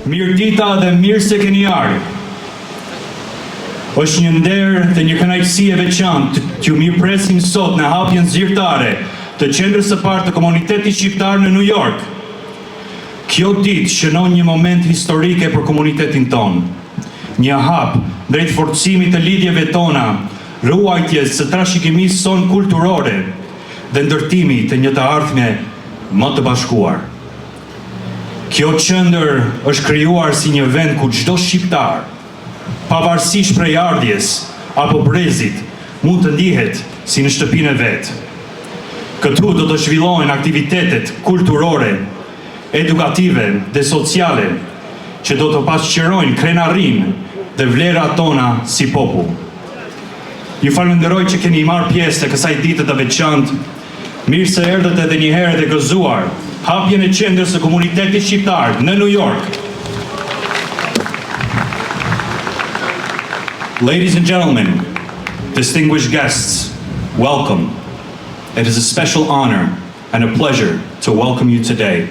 Mirë dita dhe mirë se keni ardhur. Është një nder dhe një kënaqësi e veçantë t'ju mirëpresim sot në hapjen zyrtare të qendrës së parë të komunitetit shqiptar në New York. Kjo ditë shënon një moment historike për komunitetin tonë. Një hap drejt forcimit të lidhjeve tona, ruajtjes së trashëgimisë sonë kulturore dhe ndërtimit të një të ardhme më të bashkuar. Kjo qendër është krijuar si një vend ku çdo shqiptar, pavarësisht prej ardhjes apo brezit, mund të ndihet si në shtëpinë e vet. Këtu do të zhvillohen aktivitetet kulturore, edukative dhe sociale që do të pasqyrojnë krenarinë dhe vlerat tona si popull. Ju falenderoj që keni marrë pjesë të kësaj dite të veçantë. Mirë se erdhët edhe një herë të gëzuar hapjen e qendrës së komunitetit shqiptar në New York. Ladies and gentlemen, distinguished guests, welcome. It is a special honor and a pleasure to welcome you today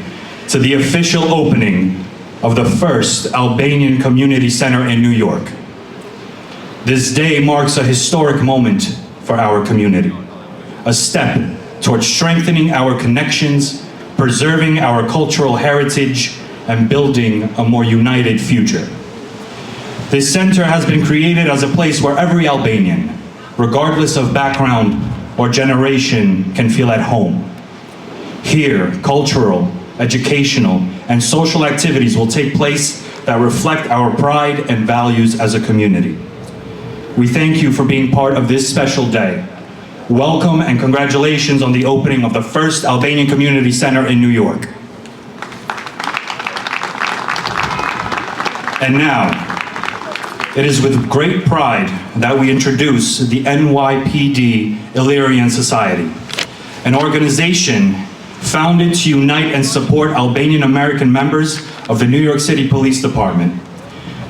to the official opening of the first Albanian Community Center in New York. This day marks a historic moment for our community, a step towards strengthening our connections, preserving our cultural heritage, and building a more united future. This center has been created as a place where every Albanian, regardless of background or generation, can feel at home. Here, cultural, educational, and social activities will take place that reflect our pride and values as a community. We thank you for being part of this special day. Welcome and congratulations on the opening of the first Albanian Community Center in New York. And now, it is with great pride that we introduce the NYPD Illyrian Society, an organization founded to unite and support Albanian American members of the New York City Police Department.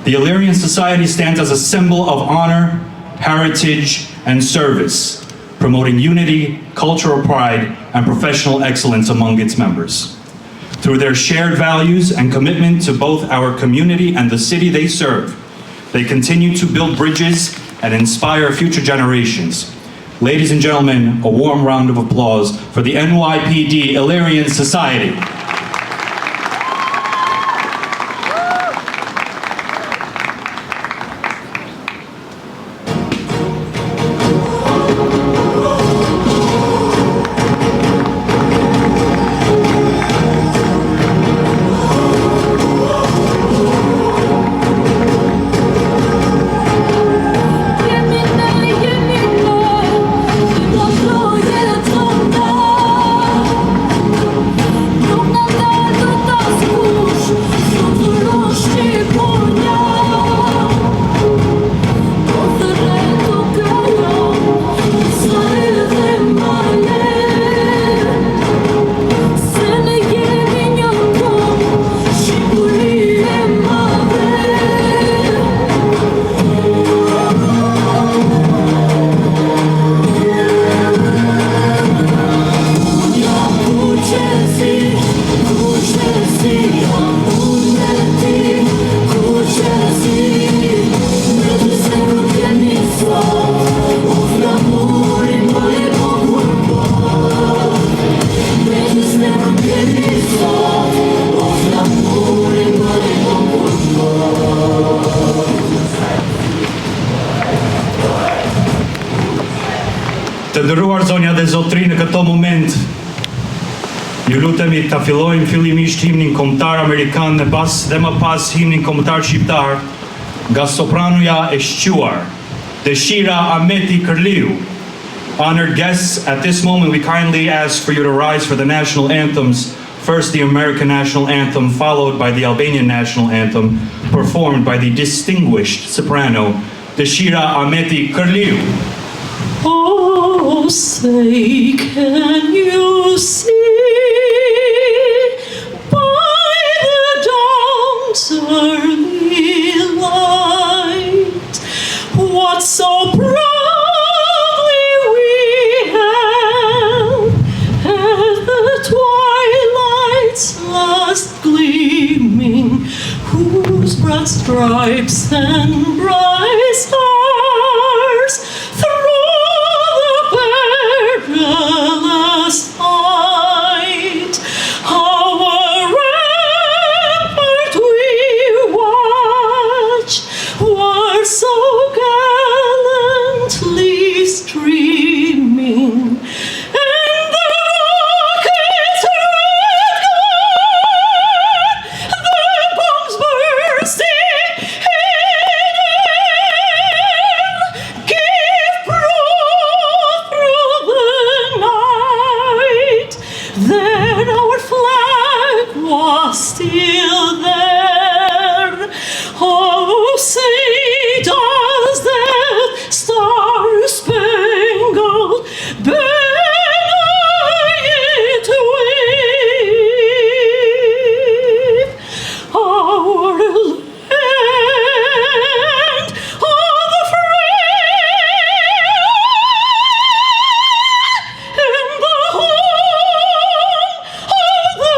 The Illyrian Society stands as a symbol of honor, heritage, and service, promoting unity, cultural pride, and professional excellence among its members. Through their shared values and commitment to both our community and the city they serve, they continue to build bridges and inspire future generations. Ladies and gentlemen, a warm round of applause for the NYPD Illyrian Society. Të nderuar zonja dhe zotri, në këto moment ju lutemi ta fillojmë fillimisht himnin kombëtar amerikan dhe më pas himnin kombëtar shqiptar nga sopranoja e shquar Dëshira Ameti Kërliu. Honored guests, at this moment we kindly ask for you to rise for the national anthems. First the American national anthem, followed by the Albanian national anthem, performed by the distinguished soprano Dëshira Ameti Kërliu. Oh, say, can you see by the dawn's early light what so proudly we held as the twilight's last just gleaming, whose broad stripes and bright stars through the perilous fight our rampart we watched were so gallantly streaming, and the rockets red glare, the bombs bursting in air, gave proof through the night that our flag was still there. Oh, say does that star-spangled banner yet wave our land of the free and the home of the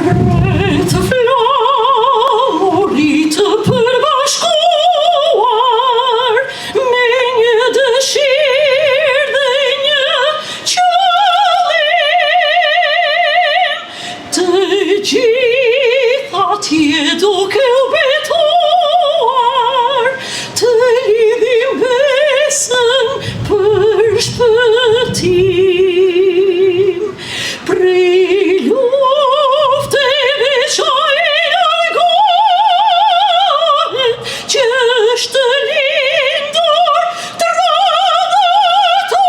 Rejtë flamurit përbashkuar me një dëshirë dhe një qëllim, të gjitha tje duke u betuar, të lidhim besën për shpëtim. Prej lufteve qaj largohet, që është lindur tradhtor.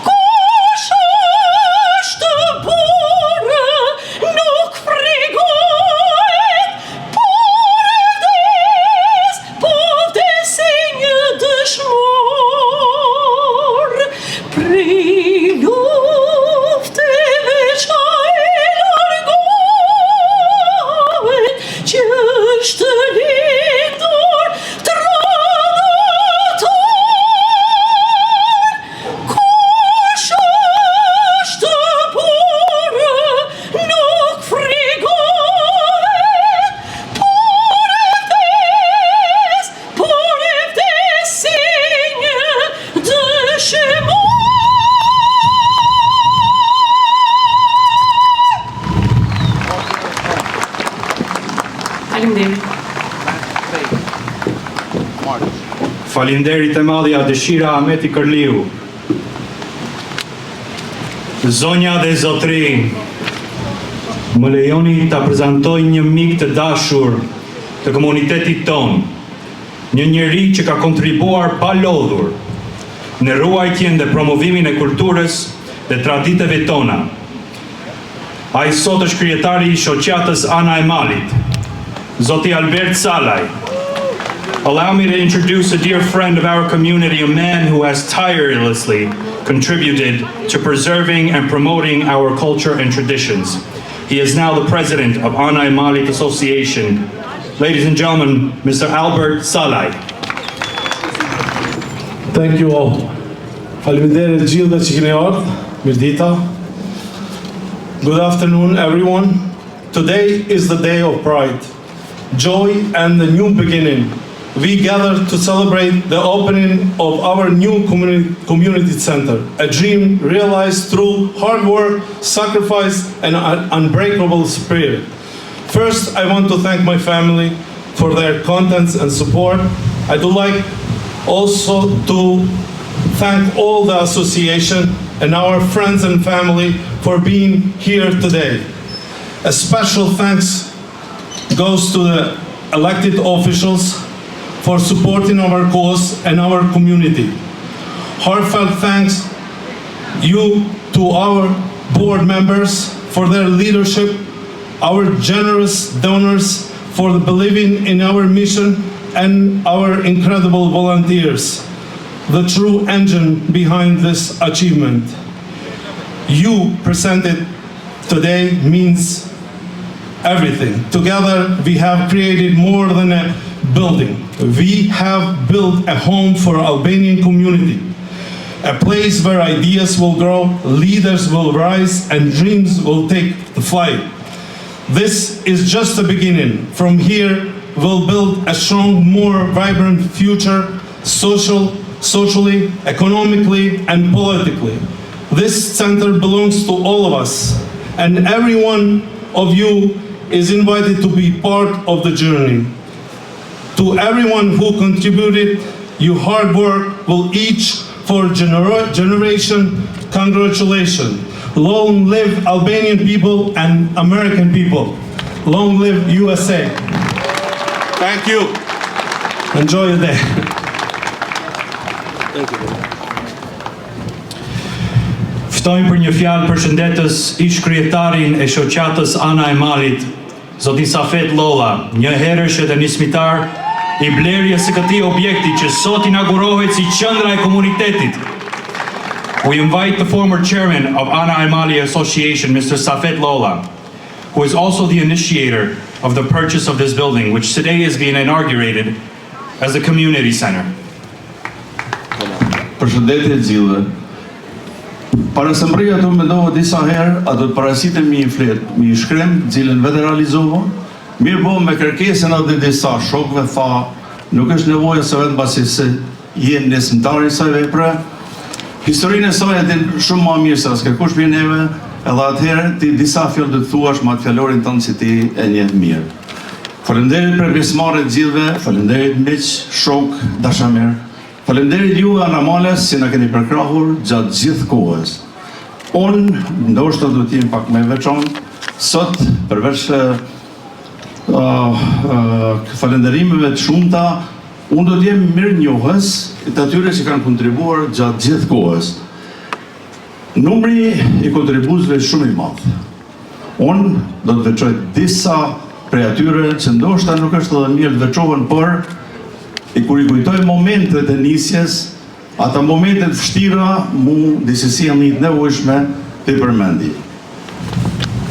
Kush është burë nuk frigohet, po vdesi një dëshmor. Prej lufteve qaj largohet, që është lindur tradhtor. Kush është burë nuk frigohet, por e vdesi një dëshmor. Faleminderit. Faleminderit e madhja Dëshira Ahmeti Kërliu. Zonja dhe zotri, më lejoni ta prezantoj një mik të dashur të komunitetit ton, një njeri që ka kontribuar pa lodhur në ruajtjen dhe promovimin e kulturës dhe traditave tona. Ai sot është kryetari I Shoqatës Ana Malit, Zoti Albert Salaj. Allow me to introduce a dear friend of our community, a man who has tirelessly contributed to preserving and promoting our culture and traditions. He is now the president of Ana Malit Association. Ladies and gentlemen, Mr. Albert Salaj. Thank you all. Faleminderit gjithë që keni ardhur. Mirdita. Good afternoon, everyone. Today is the day of pride, joy and the new beginning. We gather to celebrate the opening of our new community center, a dream realized through hard work, sacrifice, and an unbreakable spirit. First, I want to thank my family for their contents and support. I do like also to thank all the association and our friends and family for being here today. A special thanks goes to the elected officials for supporting our cause and our community. Heartfelt thanks you to our board members for their leadership, our generous donors for believing in our mission, and our incredible volunteers, the true engine behind this achievement. you presented today means everything. Together, we have created more than a building. We have built a home for Albanian community, a place where ideas will grow, leaders will rise, and dreams will take the flight. This is just the beginning. From here, we'll build a strong, more vibrant future, socially, economically, and politically. This center belongs to all of us, and every one of you is invited to be part of the journey. To everyone who contributed, your hard work will each for generation, congratulations. Long live Albanian people and American people. Long live USA. Thank you. Enjoy your day. Thank you. Ftojmë për një fjalë përshëndetës ish kryetarin e Shoqatës Ana Malit, zotin Safet Lolla, një herësh edhe nismitar I blerjes së këtij objekti që sot inaugurohet si qendra e komunitetit. We invite the former chairman of Ana Malit Association, Mr. Safet Lolla, who is also the initiator of the purchase of this building, which today is being inaugurated as a community center. Përshëndetje të gjithëve. Para se mbrija të mendova disa herë, a do të parasitem një flet, një shkrem, cilën vetë realizova, mirë po me kërkesën atë disa shokëve tha, nuk është nevojë se vetëm pasi se jenë nesëmtari i saj vepre. Historinë e saj e din shumë më mirë se askush prej neve, edhe atëherë ti disa fjalë do të thuash me atë fjalorin tënd si ti e njeh mirë. Faleminderit për pjesëmarrjen e gjithëve, faleminderit miq, shok, dashamirë. Faleminderit juve Ana Males si na keni përkrahur gjatë gjithë kohës. Unë ndoshta do të jem pak më veçantë sot përveç falënderimeve të shumta, unë do të jem mirënjohës të atyre që kanë kontribuar gjatë gjithë kohës. Numri I kontribuesve është shumë I madh. Unë do të veçoj disa prej atyre që ndoshta nuk është edhe mirë të veçohen, por kur I kujtoj momentet e nisjes, ata momentet vështira mu disesi janë të nevojshme të I përmendi.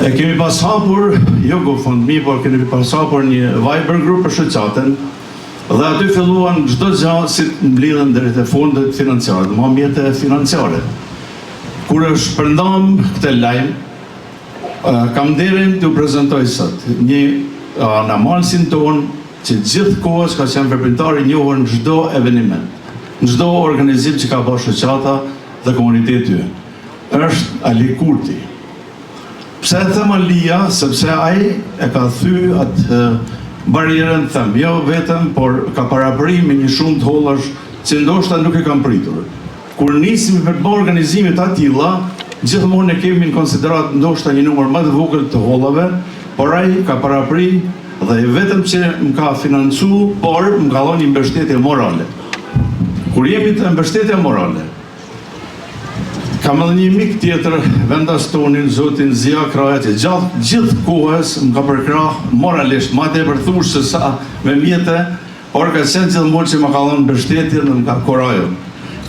E kemi pas hapur, jo GoFundMe, por kemi pas hapur një Viber group për shoqaten, dhe aty filluan çdo gjë si të mblidhen deri te fondet financiare, më mjete financiare. Kur është përndam këtë lajm, kam nderin t'ju prezantoj sot një anamalsin ton që gjithë kohës ka qenë veprimtar I njohur në çdo eveniment, në çdo organizim që ka bërë shoqata dhe komuniteti ynë. Është Ali Kurti. Pse e them Alia? Sepse ai e ka thyer atë barierën, them, jo vetëm, por ka parapërim me një shumë të hollash që ndoshta nuk e kam pritur. Kur nisim për të bërë organizime të tilla, gjithmonë ne kemi në konsiderat ndoshta një numër më të vogël të hollave, por ai ka parapërim dhe vetëm që më ka financu, por më ka dhënë një mbështetje morale. Kur jemi të mbështetje morale, kam edhe një mik tjetër, vendastonin, zotin Zia Kraja, që gjatë gjithë kohës më ka përkrah moralisht, ma tepër thush se sa me mjete, por ka qenë gjithmonë që më ka dhënë mbështetje dhe më ka korajo.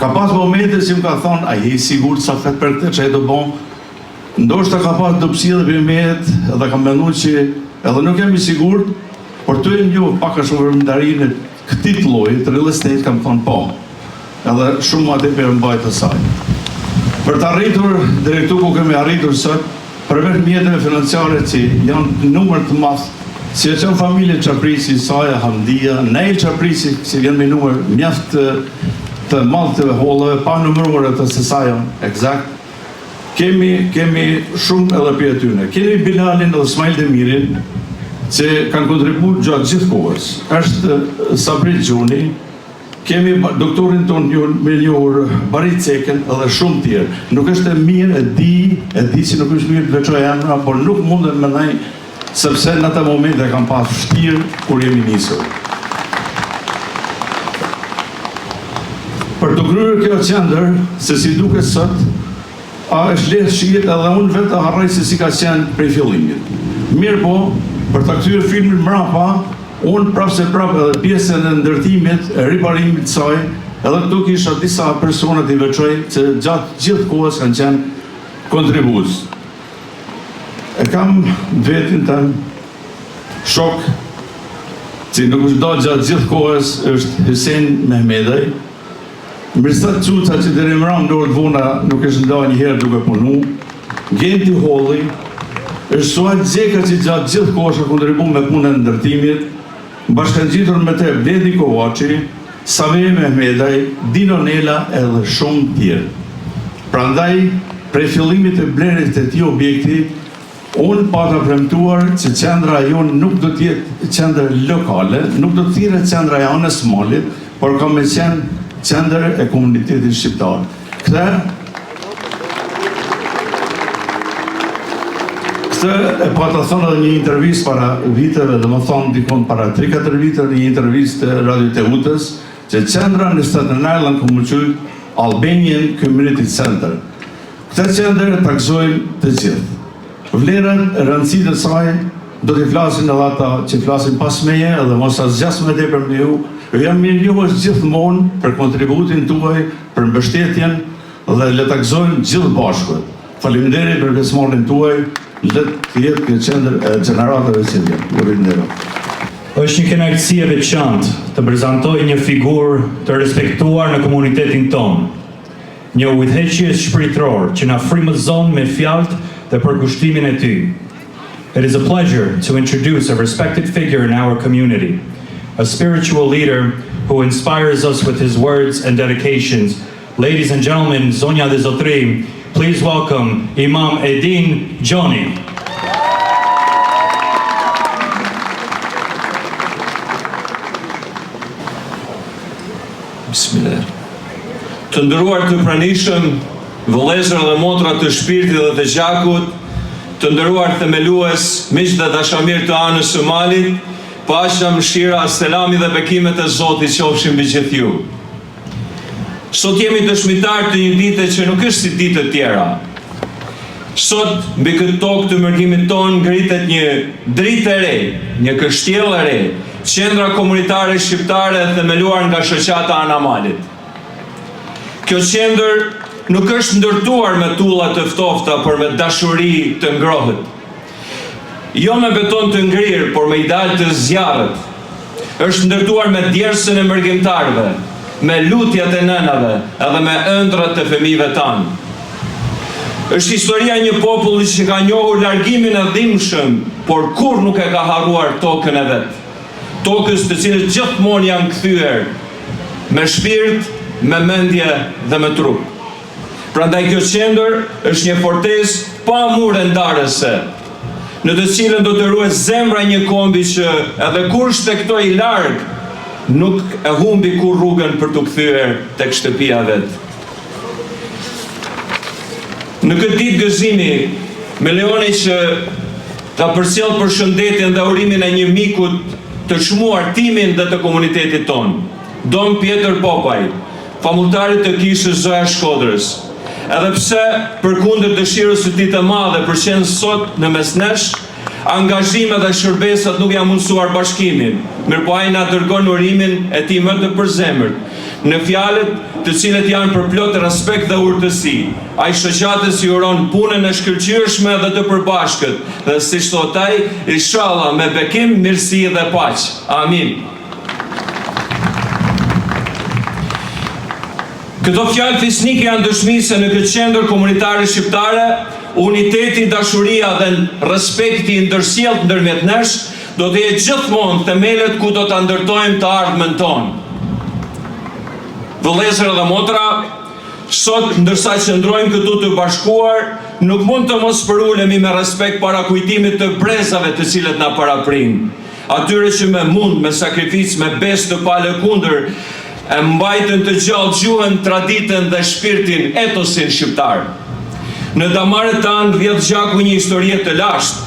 Ka pas momente që më ka thonë, a je I sigurt sa fet për këtë që ai do bon? Ndoshta ka pas dobësi dhe për mehet, dhe kam menduar që edhe nuk jam I sigurt, por të e njoh pak a shumë vërmendarinë e këtij lloji të real estate, kam thonë po. Edhe shumë më tepër mbajt të saj. Për të arritur deri këtu ku kemi arritur sot, përveç mjeteve financiare që janë numër të madh, si e qenë familje Qaprisi, Saja, Hamdia, Neil Qaprisi, që vjen me numër mjaft të madh të hollave, pa numëruar ato se sa janë eksakt. Kemi shumë edhe për atyne. Kemi Bilalin dhe Ismail Demirin, që kanë kontribuar gjatë gjithë kohës. Është Sabri Gjuni, kemi doktorin ton me njohur Barit Ceken edhe shumë tjerë. Nuk është e mirë, e di që nuk është mirë të veçoj emra, por nuk mundet me ndaj, sepse në atë moment e kam pas vështirë kur jemi nisur. Për të kryer kjo qendër, se si duket sot, është lehtë shihet edhe unë vetë harroj se si ka qenë prej fillimit. Mirë po, për ta kthyer filmin mbrapa, unë prapë edhe pjesën e ndërtimit, e riparimit të saj, edhe këtu kisha disa persona të I veçoj që gjatë gjithë kohës kanë qenë kontribues. E kam vetin tëm shok, që nuk është do gjatë gjithë kohës, është Hysén Mehmedaj. Mirësat Quca që të rimram në orë vuna nuk është nda njëherë duke punu. Genti Holli, është Suat Gjeka që gjatë gjithë kohës është kontribu me punën në ndërtimit, bashkangjitur me te Bledi Kovaci, Samir Mehmedaj, Dino Nela edhe shumë tjerë. Prandaj, prej fillimit të blerit të ti objekti, unë pata premtuar që qendra jonë nuk do t'jetë qendra lokale, nuk do t'jetë qendra e Anës Malit, por ka me qenë qendër e komunitetit shqiptar. Këtë e pata thonë edhe një intervjist para viteve, dhe më thonë dikon para 3-4 viteve, një intervjist të Radio Teutës, që qendra në Staten Island ku më qëjtë Albanian Community Center. Këtë qendër e takzojnë të gjithë. Vlerën e rëndësitë e saj do t'i flasin edhe ata që flasin pas meje edhe mos asgjas më tepër me ju. Jam mirënjohës gjithmonë për kontributin tuaj, për mbështetjen dhe le ta gëzojmë gjithë bashkë. Faleminderit për pjesëmarrjen tuaj, le të jetë kjo qendër e gjeneratave që vjen. Faleminderit. Është një kënaqësi e veçantë të prezantoj një figurë të respektuar në komunitetin tonë. Një udhëheqjes shpirtëror që na frymëzon me fjalët dhe përkushtimin e ty. It is a pleasure to introduce a respected figure in our community, a spiritual leader who inspires us with his words and dedications. Ladies and gentlemen, Zonja dhe Zotri, please welcome Imam Edin Gjoni. Bismillah. Të nderuar të pranishëm, vëllezër dhe motra të shpirtit dhe të gjakut, të nderuar themelues, miq dhe dashamir të Anës së Malit, paqja, mëshira, selami dhe bekimet e Zotit qofshin mbi gjithë ju. Sot jemi dëshmitar të një dite që nuk është si ditë të tjera. Sot mbi këtë tokë të mërgimit tonë ngritet një dritë e re, një kështjellë e re, qendra komunitare shqiptare themeluar nga Shoqata Ana Malit. Kjo qendër nuk është ndërtuar me tulla të ftofta, por me dashuri të ngrohët. Jo me beton të ngrirë, por me ideal të zjarret. Është ndërtuar me djersën e mërgjimtarëve, me lutjat e nënave, edhe me ëndrat e fëmijëve tanë. Është historia një populli që ka njohur largimin e dhimbshëm, por kur nuk e ka harruar tokën e vet. Tokës të cilët gjithmonë janë kthyer me shpirt, me mendje dhe me trup. Prandaj kjo qendër është një fortezë pa mure ndarëse, në të cilën do të ruhet zemra një kombi që edhe kur shtektoi i larg, nuk e humbi kur rrugën për të kthyer tek shtëpia vet. Në këtë ditë gëzimi, me leoni që ta përcjell përshëndetjen dhe urimin e një mikut të çmuar timin dhe të komunitetit tonë, Don Pjetër Popaj, famultarit të kishës Zoja Shkodrës. Edhe pse përkundër dëshirës së tij të madhe për qenë sot në mes nesh, angazhime dhe shërbesat nuk janë mundësuar bashkimin, mirëpo ai na dërgon urimin e tij më të përzemërt, në fjalët të cilët janë përplot respekt dhe urtësi. Ai shoqatës i uron punën e shkëlqyeshme dhe të përbashkët, dhe siç thot ai, inshallah me bekim, mirësi dhe paqë. Amin. Këto fjalë fisnike janë dëshmi se në këtë qendër komunitare shqiptare, uniteti, dashuria dhe respekti ndërsjellë ndërmjet nesh do të jetë gjithmonë themelet ku do ta ndërtojmë të ardhmen tonë. Vëllezër dhe motra, sot ndërsa qëndrojmë këtu të bashkuar, nuk mund të mos përulemi me respekt para kujtimit të brezave të cilët na paraprin. Atyre që me mund, me sakrificë, me besë të palëkundër, e mbajtën të gjallë gjuhën, traditën dhe shpirtin, etosin shqiptar. Në damaret tanë vjedh gjaku një historie të lashtë,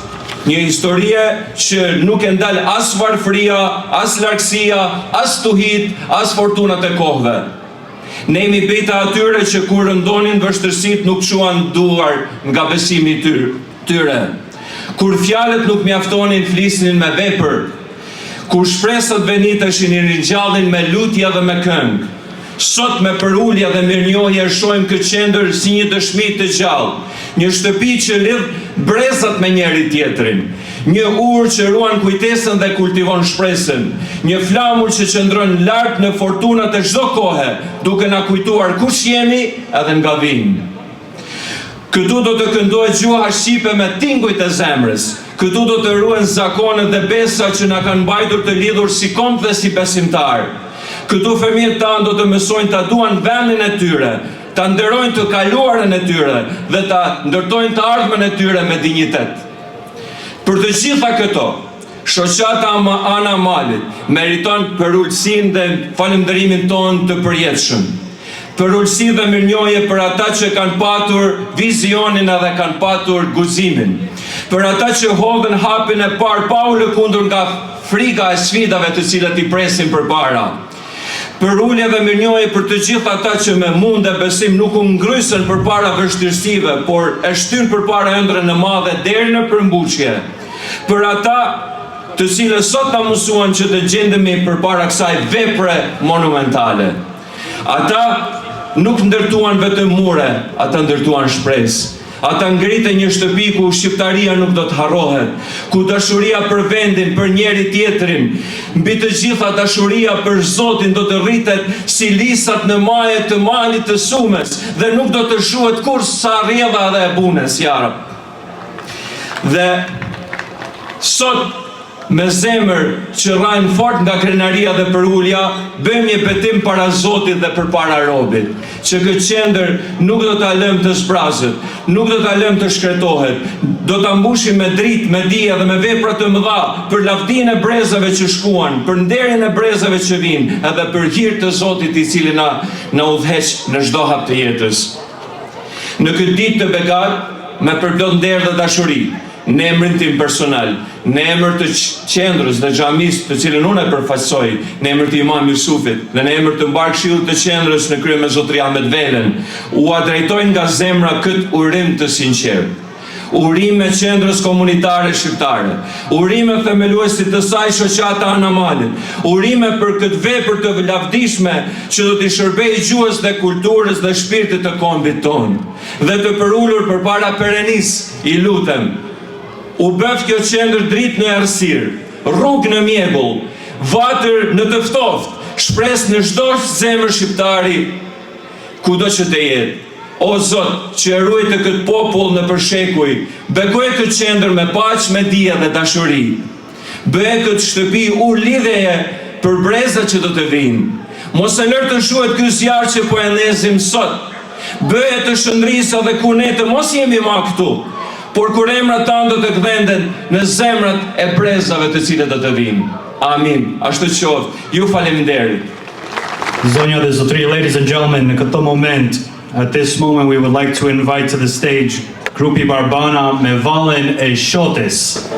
një historie që nuk e ndal as varfëria, as largësia, as tuhit, as fortunat e kohëve. Ne jemi bita atyre që kur rëndonin vështërsitë nuk quan duar nga besimi tyre. Kur fjalët nuk mjaftonin, flisnin me vepër. Kur shpresat veniteshin i ringjallin me lutje dhe me këngë. Sot me përulje dhe mirënjohje shohim këtë qendër si një dëshmi të gjallë një shtëpi që lidh brezat me njëri tjetrin, një urë që ruan kujtesën dhe kultivon shpresën, një flamur që qëndron lart në fortunat e çdo kohe, duke na kujtuar kush jemi edhe nga vijmë. Këtu do të këndohet gjuha shqipe me tingujt e zemrës. Këtu do të ruhen zakonet dhe besa që na kanë mbajtur të lidhur si komp dhe si besimtar. Këtu fëmijët tanë do të mësojnë ta duan vendin e tyre, ta nderojnë të kaluarën e tyre dhe ta ndërtojnë të ardhmen e tyre me dinjitet. Për të gjitha këto, Shoqata Ana Malit meriton për ulqin dhe falënderimin tonë të përjetshëm. Për ulqi dhe mirënjohje për ata që kanë patur vizionin edhe kanë patur guximin. Për ata që hodhen hapin e parë pa u lëkundur nga frika e sfidave të cilat i presin përpara. Për ulje dhe mirënjohje për të gjithë ata që me mund e besim nuk u ngrysën përpara vështirësive, por e shtyn përpara ëndrrën e madhe deri në përmbushje. Për ata të cilët sot na mësuan që të gjendemi përpara kësaj vepre monumentale. Ata nuk ndërtuan vetëm mure, ata ndërtuan shpresë. Ata ngritën një shtëpi ku shqiptaria nuk do të harrohet, ku dashuria për vendin, për njeri tjetrin, mbi të gjitha dashuria për Zotin do të rritet si lisat në maje të malit të Sumes dhe nuk do të shuhet kur sa rrjedha dhe e bunes, jarab. Dhe sot me zemër që rajnë fort nga krenaria dhe përulja, bëjmë një betim para Zotit dhe për para robit, që këtë qendër nuk do të lëm të zbrazët, nuk do të lëm të shkretohet, do të mbushim me dritë, me dije dhe me vepra të mëdha për lavdinë e brezave që shkuan, për nderin e brezave që vinë, edhe për hir të Zotit i cili na udhëheq në çdo hap të jetës. Në këtë ditë të bekat, me përplot nder dhe dashuri, në emrin tim personal, në emër të qendrës dhe xhamisë të cilën unë e përfaqësoj, në emër të Imam Jusufit dhe në emër të mbar këshillit të qendrës në krye me Zotri Ahmet Velen, u drejtoj nga zemra këtë urim të sinqert. Urim me qendrës komunitare shqiptare, urime themeluesit të saj Shoqata Ana Malit, urime për këtë vepër të lavdishme që do t'i shërbejë gjuhës dhe kulturës dhe shpirtit të kombit tonë, dhe të përulur përpara perenisë, i lutem, u bëf kjo qendër dritë në errësirë, rrugë në mjegull, vatër në të ftoft, shpresë në çdo zemër shqiptari, kudo që të jetë. O Zot, që e ruajtë këtë popull në përshekuj, bekoj këtë qendër me paqë, me dije dhe dashuri. Bëhe këtë shtëpi lidheje për brezat që do të vinë. Mos e lër të shuhet ky zjarr që po e ndezim sot. Bëhe të shëndrisë dhe ku ne të mos jemi më këtu, por kur emrat tanë do të kthenden në zemrat e brezave të cilët do të vinë. Amin. Ashtu qoftë. Ju faleminderit. Zonja dhe Zotri, ladies and gentlemen, në këtë moment, at this moment we would like to invite to the stage Grupi Barbana me vallën e Shotes.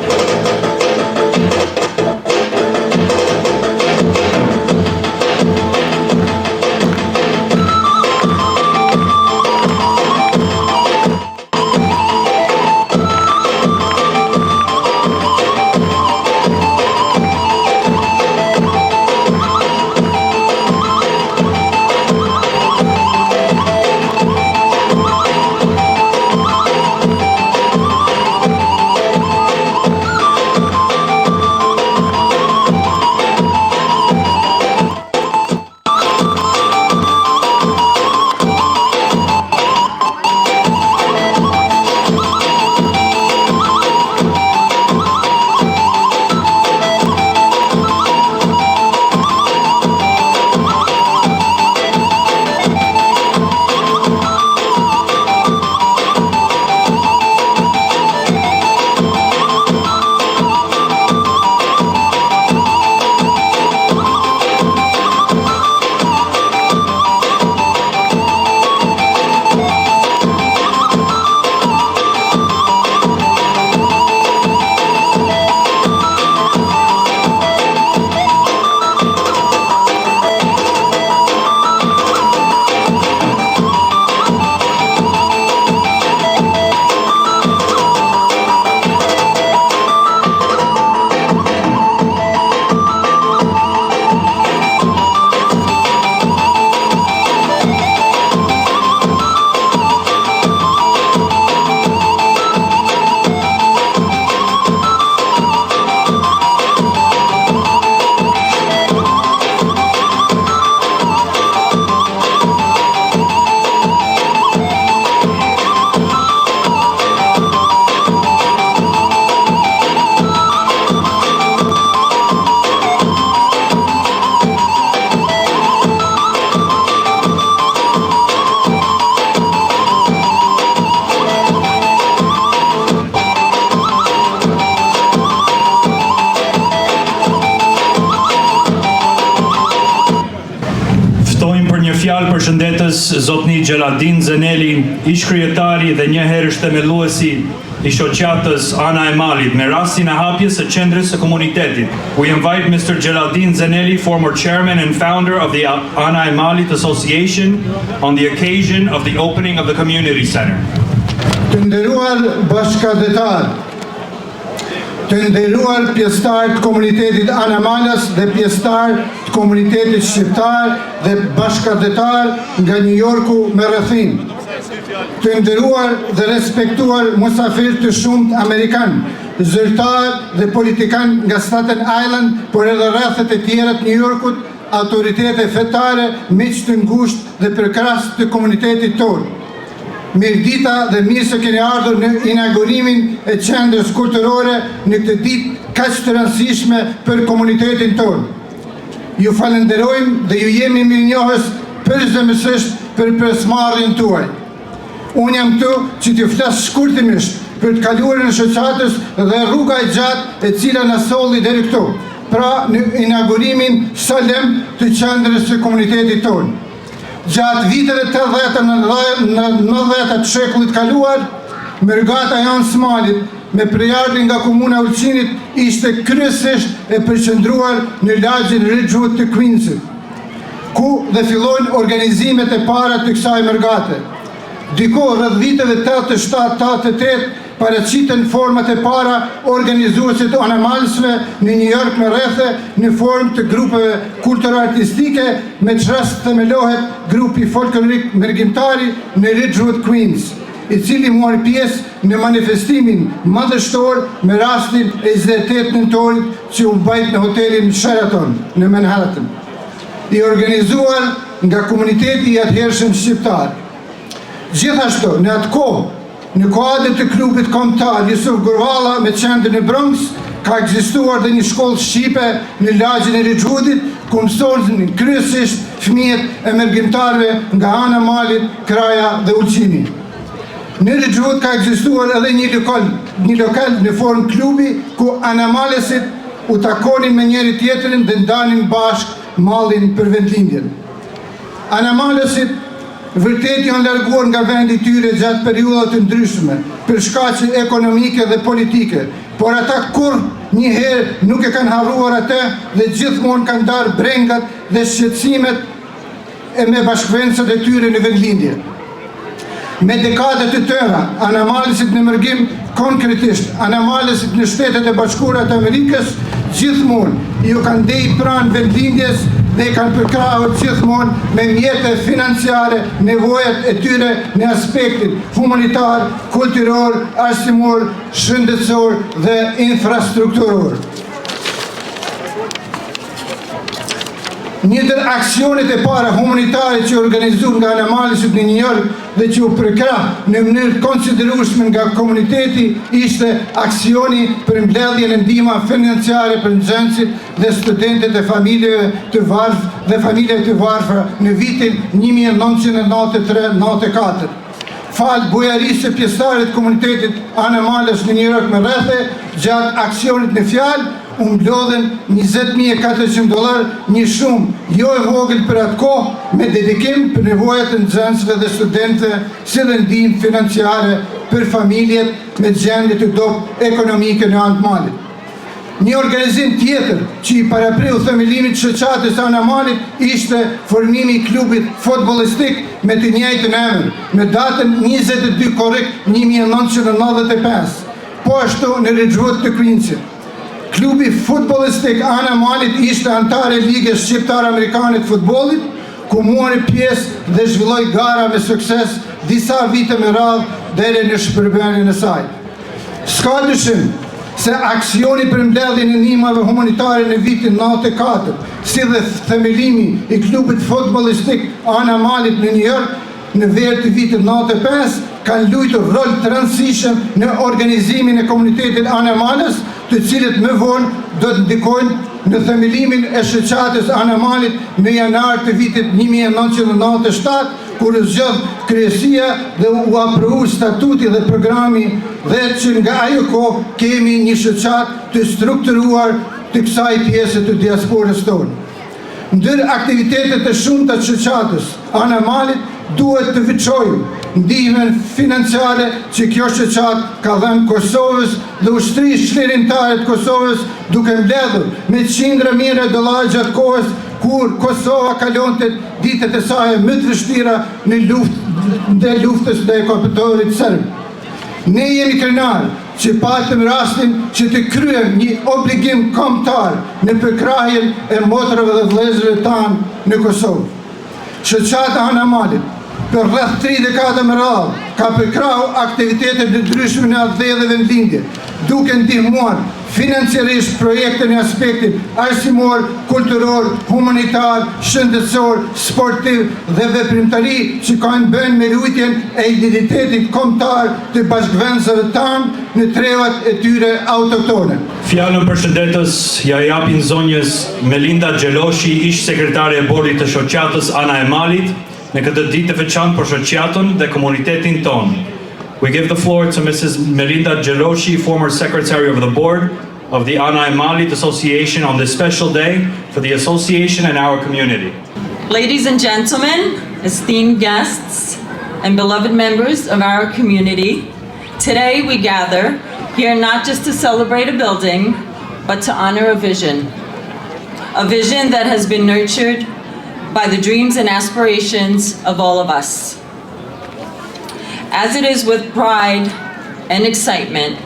fjalë përshëndetës zotni Gjeladin Zeneli, ish kryetari dhe një herësh themeluesi I Shoqatës Ana Malit me rastin e hapjes së qendrës së komunitetit. We invite Mr. Gjeladin Zeneli, former chairman and founder of the Ana Malit Association, on the occasion of the opening of the community center. Të nderuar bashkëdhetar, të nderuar pjesëtar të komunitetit Ana Malas dhe pjesëtar të komunitetit shqiptar dhe bashkëdhetar nga New Yorku me rrethin. Të nderuar dhe respektuar musafir të shumt amerikan, zyrtar dhe politikan nga Staten Island, por edhe rrethet e tjera të New Yorkut, autoritete fetare, miq të ngushtë dhe përkras të komunitetit tonë. Mirëdita dhe mirë se keni ardhur në inaugurimin e qendrës kulturore në këtë ditë kaq të rëndësishme për komunitetin tonë. Ju falenderojmë dhe ju jemi mirënjohës përzemësisht për pjesëmarrjen tuaj. Unë jam këtu që t'ju flas shkurtimisht për të kaluarën e shoqatës dhe rruga e gjatë e cila na solli deri këtu, pra në inaugurimin solemn të qendrës së komunitetit tonë. Gjatë viteve të 90 të shekullit kaluar, Mërgata Ana Malit me prejardhje nga komuna Ulqinit ishte kryesisht e përqendruar në lagjin Ridgewood të Queensit, ku dhe fillojnë organizimet e para të kësaj mërgate. Diko rreth viteve 87-88 paraqiten format e para organizuese të animalsve në New York me rrethe në formë të grupeve kultur-artistike, me çrast themelohet grupi folklorik mërgjimtari në Ridgewood, Queens, I cili mori pjesë në manifestimin madhështor me rastin e 28 nëntorit që u bajt në hotelin Sheraton në Manhattan, I organizuar nga komuniteti I atëhershëm shqiptar. Gjithashtu, në atë kohë, në kuadër të klubit kombëtar Yusuf Gurvalla me qendrën e Bronx, ka ekzistuar dhe një shkollë shqipe në lagjin e Ridgewoodit, ku mësonin kryesisht fëmijët e mërgjimtarëve nga Ana Malit, Kraja dhe Ulqini. Në Ridgewood ka ekzistuar edhe një lokal në formë klubi ku Anamalesit u takonin me njëri tjetrin dhe ndanin bashkë mallin për vendlindjen. Anamalesit vërtet janë larguar nga vendi tyre gjatë periudhave të ndryshme për shkaqe ekonomike dhe politike, por ata kur njëherë nuk e kanë harruar atë dhe gjithmonë kanë ndarë brengat dhe shqetësimet e me bashkëvendësat e tyre në vendlindje. Me dekade të tëra, Anamalesit në mërgjim konkretisht, Anamalesit në Shtetet e Bashkuara të Amerikës, gjithmonë ju kanë ndej pranë vendlindjes dhe kanë përkrahur gjithmonë me mjete financiare nevojat e tyre në aspektin humanitar, kulturor, arsimor, shëndetësor dhe infrastrukturor. Një ndër aksionet e para humanitare që organizuar nga Anamalesit në New York dhe që u përkrah në mënyrë konsiderueshme nga komuniteti ishte aksioni për mbledhjen e ndihma financiare për nxënësit dhe studentët e familjeve të varfër dhe familjeve të varfra në vitin 1993-94. Falë bujarisë së pjesëtarit komunitetit Ana Malit në New York me rrethe, gjatë aksionit në fjalë, u mblodhen $20,400, një shumë jo e vogël për atë kohë, me dedikim për nevojat e nxënësve dhe studentëve, si dhe ndihmë financiare për familjet me gjendje të dobët ekonomike në Ana Malit. Një organizim tjetër që I parapriu themelimit shoqatës Ana Malit ishte formimi I klubit futbollistik me të njëjtën emër, me datën 22 korrik 1995, po ashtu në Ridgewood të Queensit. Klubi futbollistik Ana Malit ishte antar e Ligës Shqiptar-Amerikane të futbollit, ku mori pjesë dhe zhvilloi gara me sukses disa vite me radhë deri në shpërbërjen e saj. S'ka dyshim se aksioni për mbledhjen e ndihmave humanitare në vitin 94, si dhe themelimi I klubit futbollistik Ana Malit në New York në verë të vitit 95, kanë luajtur rol të rëndësishëm në organizimin e komunitetit Ana Malit, të cilët më vonë do të ndikojnë në themelimin e shoqatës Ana Malit në janar të vitit 1997, kur zgjodh kryesia dhe u aprovu statuti dhe programi, dhe që nga ajo kohë kemi një shoqatë të strukturuar të kësaj pjese të diasporës tonë. Ndër aktivitetet e shumta të Shoqatës Ana Malit duhet të veçojmë ndihmën financiare që kjo shoqatë ka dhënë Kosovës dhe ushtrisë çlirimtare të Kosovës, duke mbledhur me qindra mijëra dollarë gjatë kohës kur Kosova kalonte ditët e saj më të vështira në luftës ndaj okupatorit serb. Ne jemi krenari që patëm rastin që të kryem një obligim kombëtar në përkrahjen e motrave dhe vëllezërve tanë në Kosovë. Shoqata Ana Malit për rreth 3 dekada më radhë ka përkrahu aktivitetet të ndryshme në atë dhe vendlindje, duke ndihmuar financiarisht projekte në aspektin arsimor, kulturor, humanitar, shëndetësor, sportiv dhe veprimtari që kanë bën me lutjen e identitetit kombëtar të bashkëvendësve tanë në trevat e tyre autoktone. Fjalën përshëndetës ja japin zonjës Melinda Gjeloshi, ish sekretare e bordit të Shoqatës Ana Malit, në këtë ditë të veçantë për shoqatën dhe komunitetin tonë. We give the floor to Mrs. Melinda Gjeloshi, former secretary of the board of the Ana Malit Association, on this special day for the association and our community. Ladies and gentlemen, esteemed guests, and beloved members of our community, today we gather here not just to celebrate a building, but to honor a vision that has been nurtured by the dreams and aspirations of all of us. As it is with pride and excitement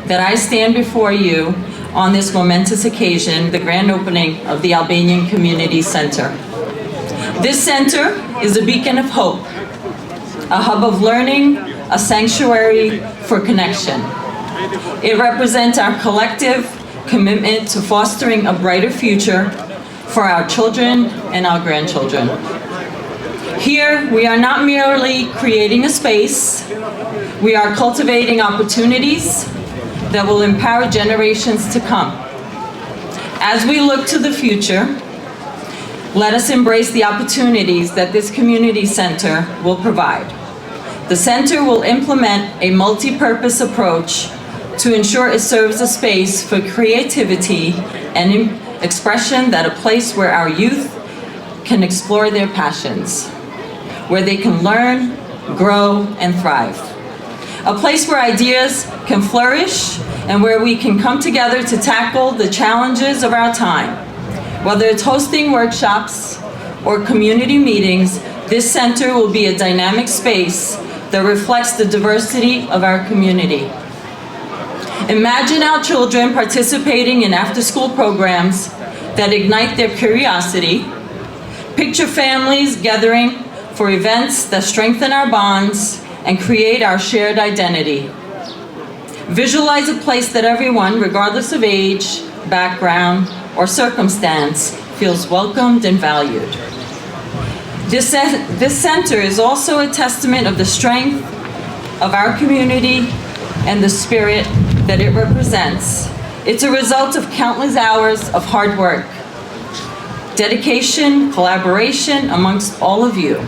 that I stand before you on this momentous occasion, the grand opening of the Albanian Community Center. This center is a beacon of hope, a hub of learning, a sanctuary for connection. It represents our collective commitment to fostering a brighter future for our children and our grandchildren. Here, we are not merely creating a space, we are cultivating opportunities that will empower generations to come. As we look to the future, let us embrace the opportunities that this community center will provide. The center will implement a multi-purpose approach to ensure it serves a space for creativity and expression, that a place where our youth can explore their passions, where they can learn, grow, and thrive. A place where ideas can flourish and where we can come together to tackle the challenges of our time. Whether it's hosting workshops or community meetings, this center will be a dynamic space that reflects the diversity of our community. Imagine our children participating in after-school programs that ignite their curiosity. Picture families gathering for events that strengthen our bonds and create our shared identity. Visualize a place that everyone, regardless of age, background, or circumstance, feels welcomed and valued. This center is also a testament of the strength of our community and the spirit that it represents. It's a result of countless hours of hard work, dedication, collaboration amongst all of you.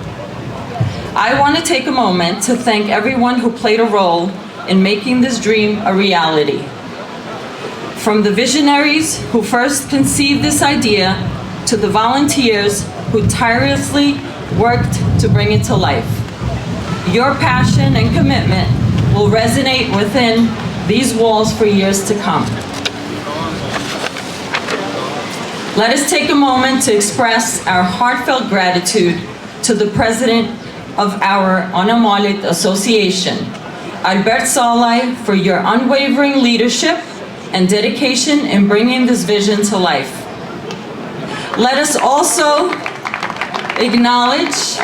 I want to take a moment to thank everyone who played a role in making this dream a reality. From the visionaries who first conceived this idea to the volunteers who tirelessly worked to bring it to life. Your passion and commitment will resonate within these walls for years to come. Let us take a moment to express our heartfelt gratitude to the president of our Ana Malit Association, Albert Salaj, for your unwavering leadership and dedication in bringing this vision to life. Let us also acknowledge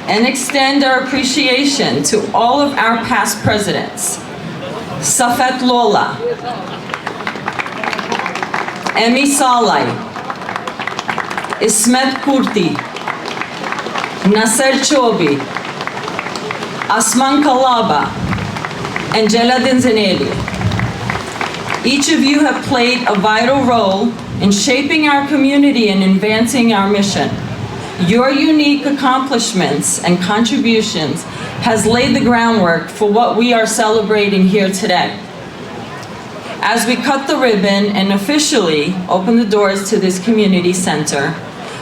and extend our appreciation to all of our past presidents. Safet Lola, Emi Salaj, Ismet Kurti, Nasser Chobi, Asman Kalaba, and Jeladin Zeneli. Each of you have played a vital role in shaping our community and advancing our mission. Your unique accomplishments and contributions has laid the groundwork for what we are celebrating here today. As we cut the ribbon and officially open the doors to this community center,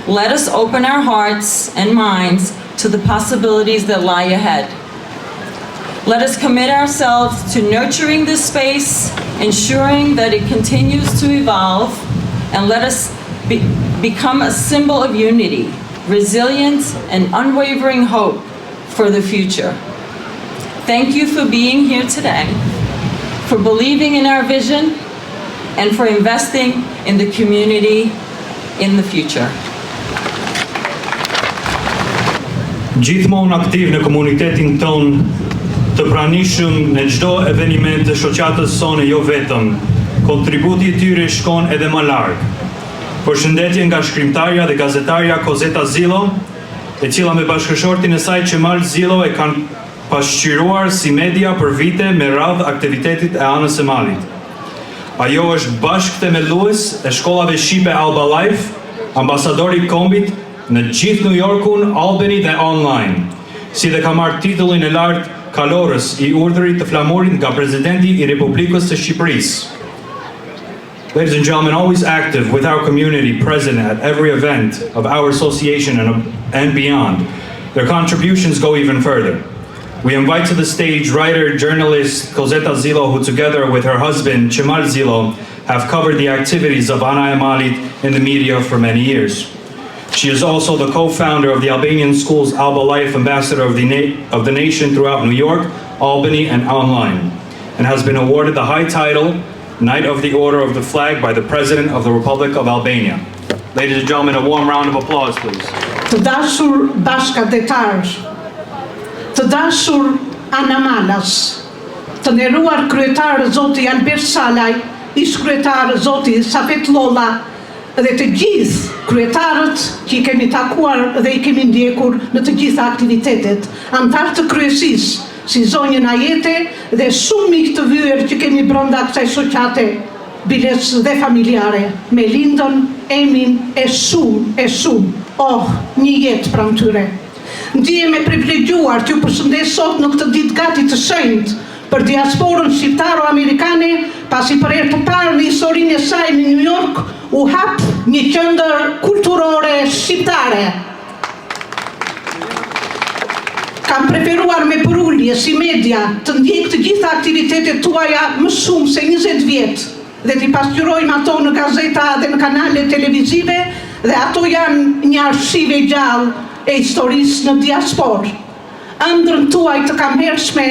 Let us open our hearts and minds to the possibilities that lie ahead. Let us commit ourselves to nurturing this space, ensuring that it continues to evolve, and let us become a symbol of unity, resilience, and unwavering hope for the future. Thank you for being here today, for believing in our vision, and for investing in the community in the future. Gjithmonë aktiv në komunitetin ton, të pranishëm në çdo eveniment të shoqatës sonë jo vetëm, kontributi I tyre shkon edhe më larg. Përshëndetje nga shkrimtarja dhe gazetarja Kozeta Zillo, e cila me bashkëshortin e saj Qemal Zillo e kanë pasqyruar si media për vite me radhë aktivitetit e Anës së Malit. Ajo është bashkë themelues e shkollave shqipe Alba Life, ambasadori I kombit në gjithë New Yorkun, Albany dhe online, si dhe ka marrë titullin e lartë kalorës I urdhërit të flamurit nga presidenti I Republikës së Shqipërisë. Ladies and gentlemen, always active with our community, present at every event of our association and beyond. Their contributions go even further. We invite to the stage writer, journalist Kozeta Zillo, who together with her husband, Qemal Zillo, have covered the activities of Ana Malit in the media for many years. She is also the co-founder of the Albanian Schools Alba Life Ambassador of the Nation throughout New York, Albany, and online, and has been awarded the high title, Knight of the Order of the Flag by the President of the Republic of Albania. Ladies and gentlemen, a warm round of applause, please. Të dashur bashkëdetar, të dashur anamalas, të nderuar kryetar Zoti Albert Salaj, ish kryetar Zoti Safet Lolla, dhe të gjithë kryetarët që I kemi takuar dhe I kemi ndjekur në të gjitha aktivitetet, antarë të kryesisë, si zonjën Ajete dhe shumë mikë të vyer që kemi brenda kësaj shoqate, biles dhe familjare, me Lindën, Emin e shumë, një jetë pranë tyre. Ndihem e privilegjuar t'ju përshëndes sot në këtë ditë gati të shenjtë për diasporën shqiptaro-amerikane, pasi për herë të parë në historinë e saj në New York u hap një qendër kulturore shqiptare. Kam preferuar me përullje si media të ndjek të gjitha aktivitetet tuaja më shumë se 20 vjet dhe t'i pasqyrojmë ato në gazeta dhe në kanale televizive dhe ato janë një arshive gjallë e historisë në diasporë. Ëndrrën tuaj të kamhershme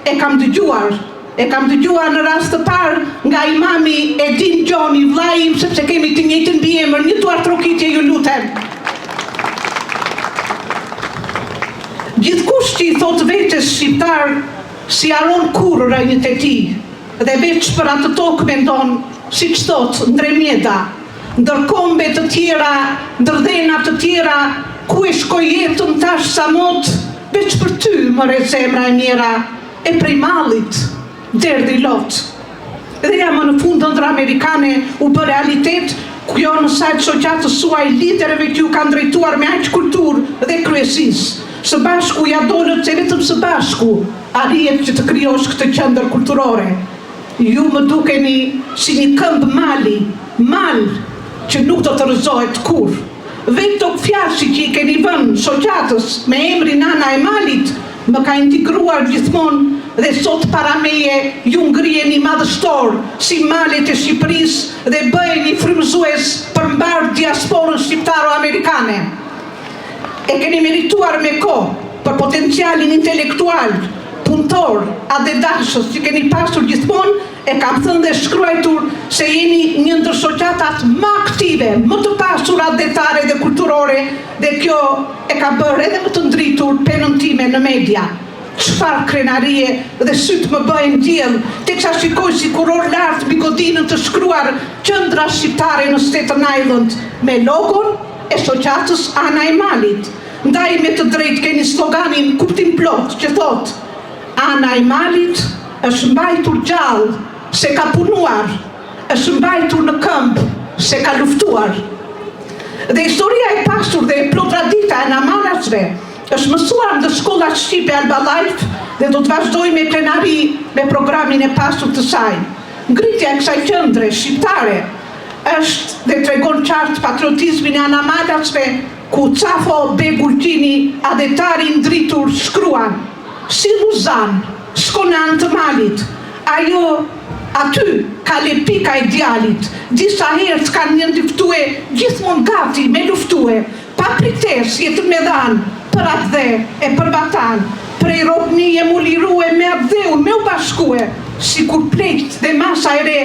e kam dëgjuar në rast të parë nga imami Edin Gjoni, vllai im, sepse kemi të njëjtën mbiemër, një duar trokitje ju lutem. Gjithkush që I thot vetes shqiptar si haron kurrë një të tij dhe veç për atë tokë mendon, siç thot ndremjeda, ndërkombe të tjera, ndërdhena të tjera, ku e shkoj jetën tash sa mot, veç për ty më re zemra e mjera, e prej mallit derdhi lot. Dhe jam në fund ëndra amerikane u bë realitet, ku jo në sajtë shoqatës suaj liderëve që ju kanë drejtuar me aq kulturë dhe kryesisë. Së bashku ja dolët se vetëm së bashku arrihet që të krijosh këtë qendër kulturore. Ju më dukeni si një këmbë mal që nuk do të rrëzohet kur. Vetë fjalësi që I keni vënë shoqatës me emrin Ana e Malit më ka integruar gjithmonë dhe sot para meje ju ngriheni madhështor si malet e Shqipërisë dhe bëheni frymëzues për mbar diasporën shqiptaro-amerikane. E keni merituar me kohë për potencialin intelektual, punëtor, adedashës që keni pasur gjithmonë, e kam thënë dhe shkruajtur se jeni një ndër shoqatat më aktive, më të pasur adetare dhe kulturore, dhe kjo e ka bërë edhe më të ndritur penën time në media. Çfarë krenarie dhe sytë më bëjnë diell, teksa shikoj si kuror lartë mbi godinën të shkruar Qendra shqiptare në Staten Island me logon e shoqatës Ana e Malit. Ndaj me të drejtë keni sloganin kuptim plot që thot Ana e Malit është mbajtur gjallë se ka punuar, është mbajtur në këmbë se ka luftuar. Dhe historia e pasur dhe e plotradita e anamalasve është mësuar në shkollat shqipe Alba Life dhe do të vazhdoj me krenari me programin e pasur të saj. Ngritja e kësaj qendre shqiptare është dhe tregon qartë patriotizmin e Anamalasve, ku Cafo Beg Ulqini, adetari ndritur, shkruan: si Luzan, s'konan të malit, ajo aty ka le pika e djalit, disa herë s'kan një ndiftue, gjithmonë gati me luftue, pa prites jetën me dhanë, për atë dhe e për vatan, prej robni e mu lirue me atë dheun, me u bashkue, si kur plejt dhe masa e re,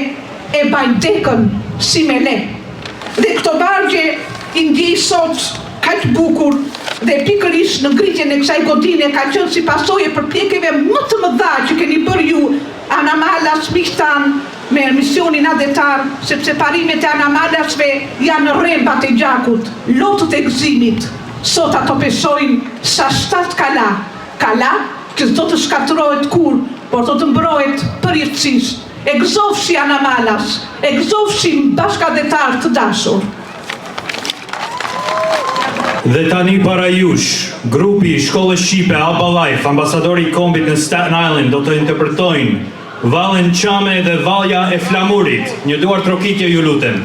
e bajdekën si me le. Dhe këto vargje i ndjej sot kaq bukur dhe pikërisht në ngritjen e kësaj godine ka qenë si pasojë përpjekjeve më të mëdha që keni bërë ju, Anamalas miqtan, me misionin adetar, sepse parimet e Anamalasve janë rrembat e gjakut, lotët e gëzimit. Sot ato pesojnë sa 7 kala që s'do të shkatërohet kur, por do të mbrohet përjetësisht. E gëzofshi Anamalas, e gëzofshi bashkëadetar të dashur. Dhe tani para jush, grupi Shkollës Shqipe Alba Life, ambasadori i kombit në Staten Island, do të interpretojnë Vallen Qame dhe Valja e Flamurit. Një duar trokitje ju lutem.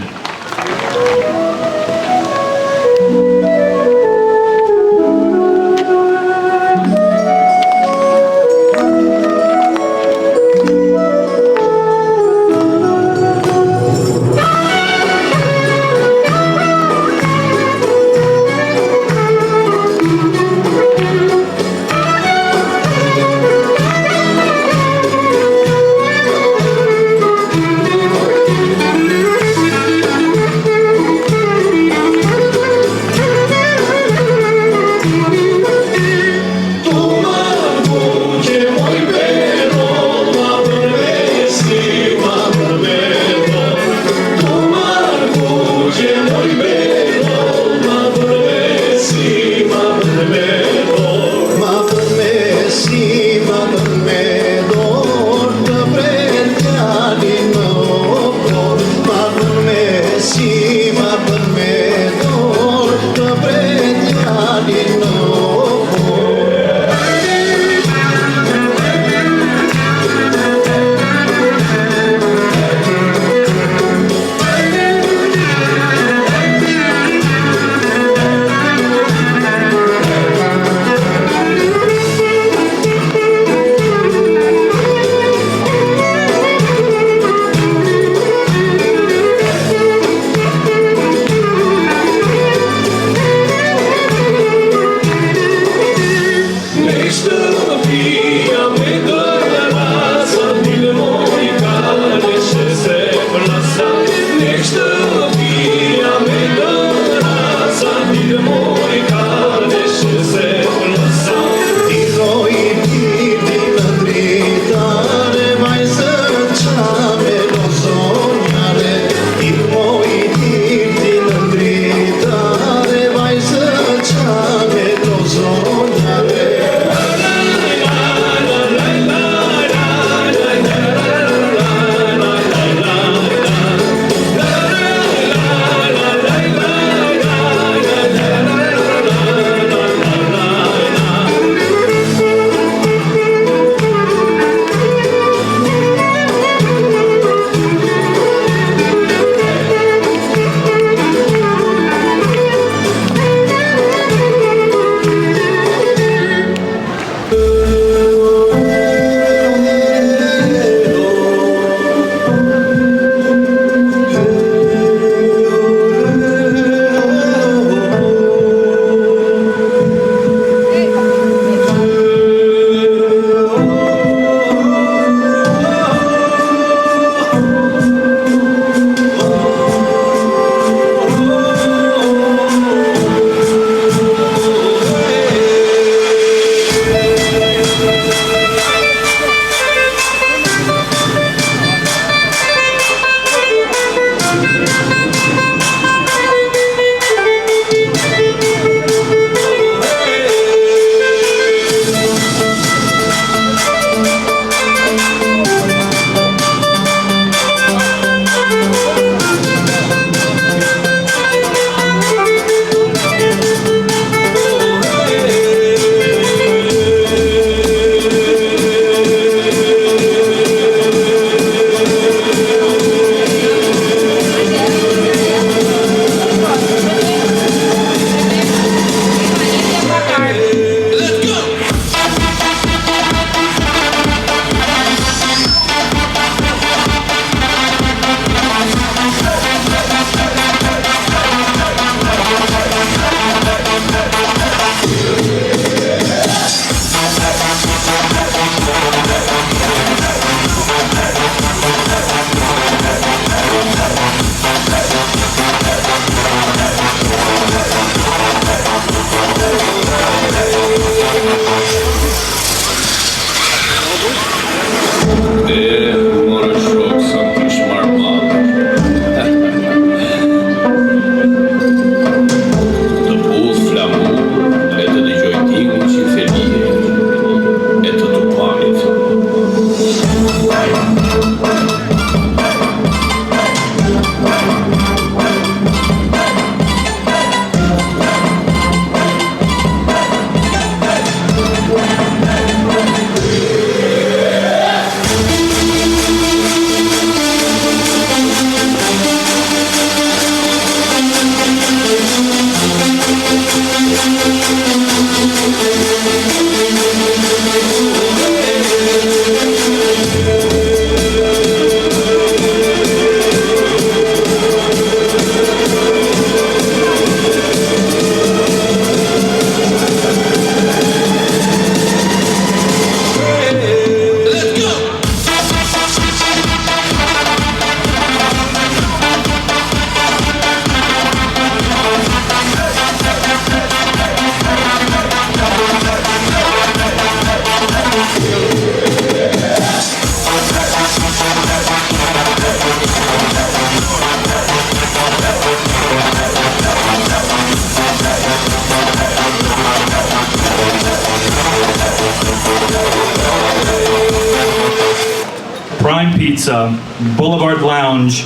Pizza, Boulevard Lounge,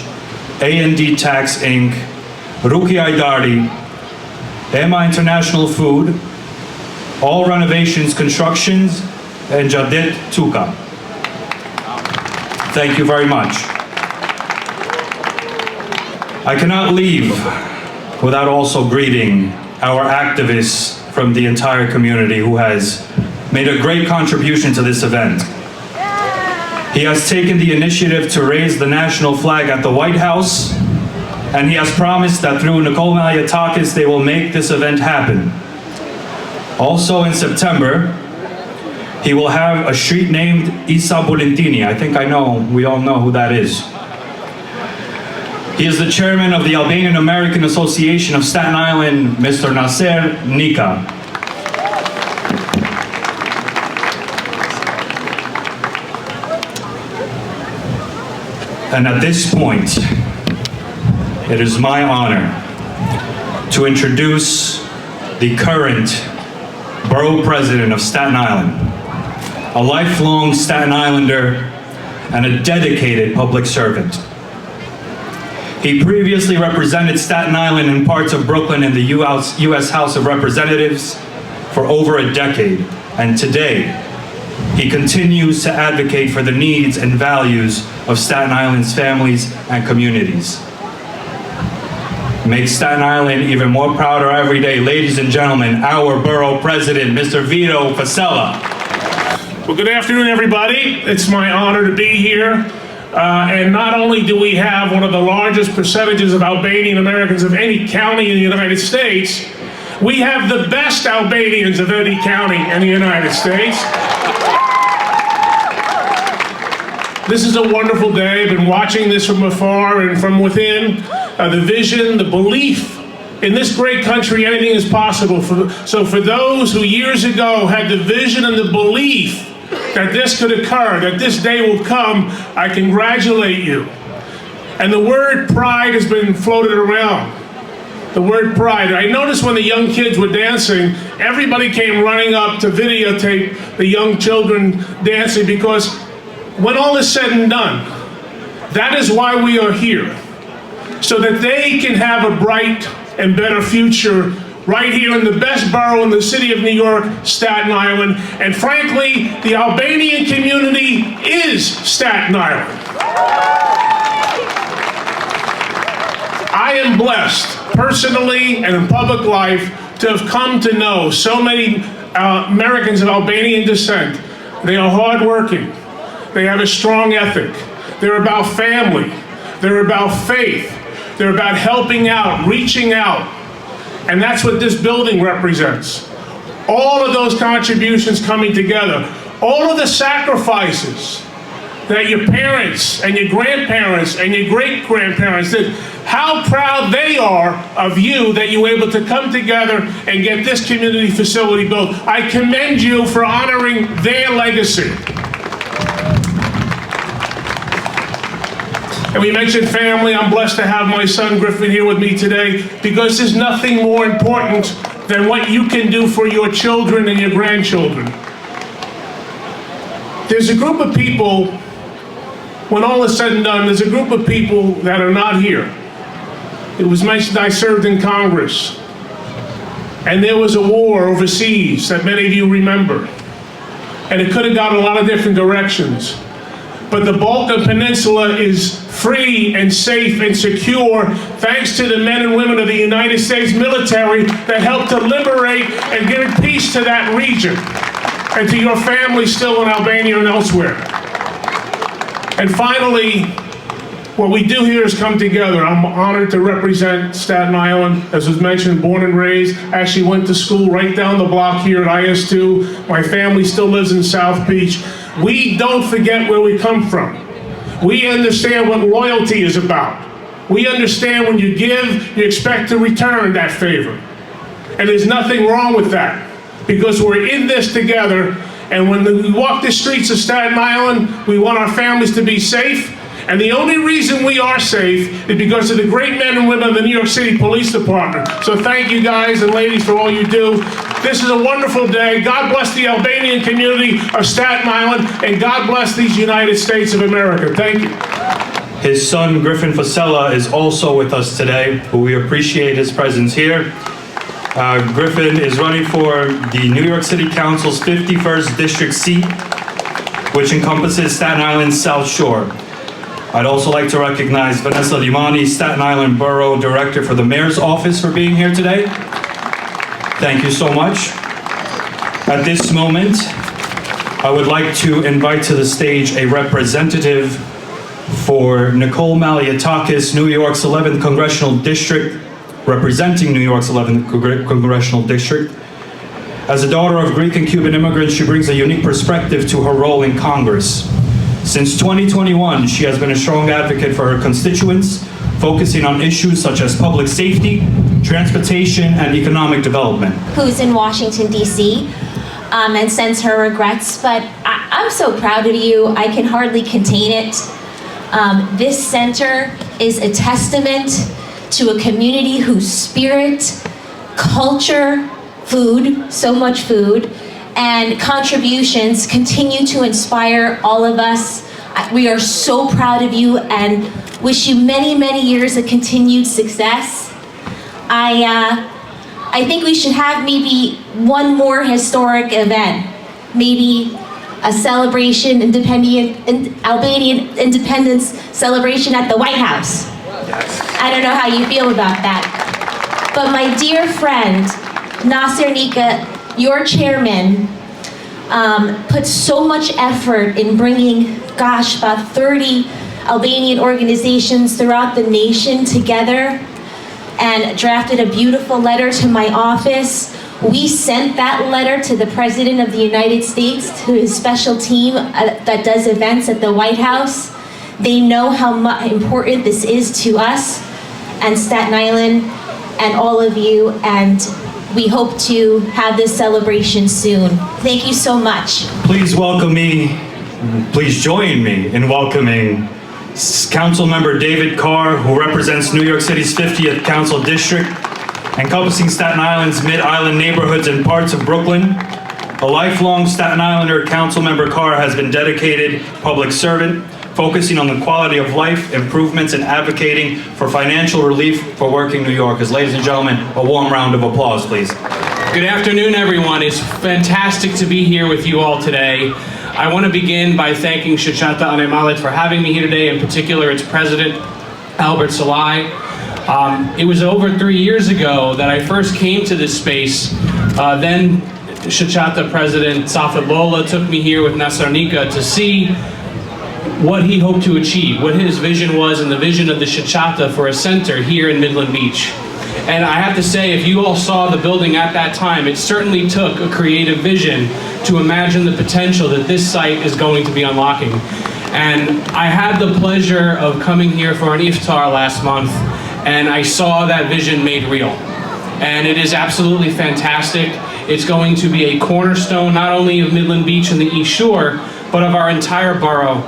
A&D Tax Inc., Ruki Aydari, Emma International Food, All Renovations Constructions, and Jadet Tuka. Thank you very much. I cannot leave without also greeting our activists from the entire community who has made a great contribution to this event. He has taken the initiative to raise the national flag at the White House, and he has promised that through Nicole Maliatakis they will make this event happen. Also in September, he will have a street named Isa Bulentini. I think we all know who that is. He is the chairman of the Albanian American Association of Staten Island, Mr. Nasser Nika. And at this point, it is my honor to introduce the current borough president of Staten Island, a lifelong Staten Islander and a dedicated public servant. He previously represented Staten Island and parts of Brooklyn in the U.S. House of Representatives for over a decade, and today he continues to advocate for the needs and values of Staten Island's families and communities. Make Staten Island even more prouder every day. Ladies and gentlemen, our borough president, Mr. Vito Fasella. Well, good afternoon, everybody. It's my honor to be here. And not only do we have one of the largest percentages of Albanian Americans of any county in the United States, we have the best Albanians of any county in the United States. This is a wonderful day. I've been watching this from afar and from within. The vision, the belief in this great country, anything is possible. So for those who years ago had the vision and the belief that this could occur, that this day will come, I congratulate you. And the word pride has been floated around. The word pride. I noticed when the young kids were dancing, everybody came running up to videotape the young children dancing, because when all is said and done, that is why we are here. So that they can have a bright and better future right here in the best borough in the city of New York, Staten Island. And frankly, the Albanian community is Staten Island. I am blessed, personally and in public life, to have come to know so many Americans of Albanian descent. They are hardworking. They have a strong ethic. They're about family. They're about faith. They're about helping out, reaching out. And that's what this building represents. All of those contributions coming together. All of the sacrifices that your parents and your grandparents and your great-grandparents did. How proud they are of you that you were able to come together and get this community facility built. I commend you for honoring their legacy. And we mentioned family. I'm blessed to have my son Griffin here with me today, because there's nothing more important than what you can do for your children and your grandchildren. There's a group of people, when all is said and done, there's a group of people that are not here. It was mentioned I served in Congress, and there was a war overseas that many of you remember, and it could have gone a lot of different directions. But the Balkan Peninsula is free and safe and secure thanks to the men and women of the United States military that helped to liberate and give peace to that region, and to your family still in Albania and elsewhere. And finally, what we do here is come together. I'm honored to represent Staten Island. As was mentioned, born and raised. Actually went to school right down the block here at IS2. My family still lives in South Beach. We don't forget where we come from. We understand what loyalty is about. We understand when you give, you expect to return that favor. And there's nothing wrong with that, because we're in this together. And when we walk the streets of Staten Island, we want our families to be safe, And the only reason we are safe is because of the great men and women of the New York City Police Department. So thank you guys and ladies for all you do. This is a wonderful day. God bless the Albanian community of Staten Island, and God bless these United States of America. Thank you. His son, Griffin Fasella, is also with us today, who we appreciate his presence here. Griffin is running for the New York City Council's 51st District seat, which encompasses Staten Island's South Shore. I'd also like to recognize Vanessa Limani, Staten Island Borough Director for the Mayor's Office, for being here today. Thank you so much. At this moment, I would like to invite to the stage a representative for Nicole Malliotakis, New York's 11th Congressional District, representing New York's 11th Congressional District. As a daughter of Greek and Cuban immigrants, she brings a unique perspective to her role in Congress. Since 2021, she has been a strong advocate for her constituents, focusing on issues such as public safety, transportation, and economic development. Who's in Washington, D.C., and sends her regrets, but I'm so proud of you, I can hardly contain it. This center is a testament to a community whose spirit, culture, food, so much food, and contributions continue to inspire all of us. We are so proud of you and wish you many, many years of continued success. I think we should have maybe one more historic event, maybe a celebration, Albanian independence celebration at the White House. I don't know how you feel about that. But my dear friend, Nasir Nika, your chairman, put so much effort in bringing, about 30 Albanian organizations throughout the nation together and drafted a beautiful letter to my office. We sent that letter to the President of the United States, to his special team that does events at the White House. They know how important this is to us and Staten Island and all of you, and we hope to have this celebration soon. Thank you so much. Please join me in welcoming Councilmember David Carr, who represents New York City's 50th Council District, encompassing Staten Island's mid-island neighborhoods and parts of Brooklyn. A lifelong Staten Islander, Councilmember Carr has been dedicated public servant, focusing on the quality of life improvements and advocating for financial relief for working New Yorkers. Ladies and gentlemen, a warm round of applause, please. Good afternoon, everyone. It's fantastic to be here with you all today. I want to begin by thanking Shoqata Ana Malit for having me here today, in particular its president, Albert Salai. It was over 3 years ago that I first came to this space. Then Shoqata President Safed Lola took me here with Nasir Nika to see what he hoped to achieve, what his vision was, and the vision of the Shoqata for a center here in Midland Beach. And I have to say, if you all saw the building at that time, it certainly took a creative vision to imagine the potential that this site is going to be unlocking. And I had the pleasure of coming here for an iftar last month, and I saw that vision made real. And it is absolutely fantastic. It's going to be a cornerstone not only of Midland Beach and the East Shore, but of our entire borough,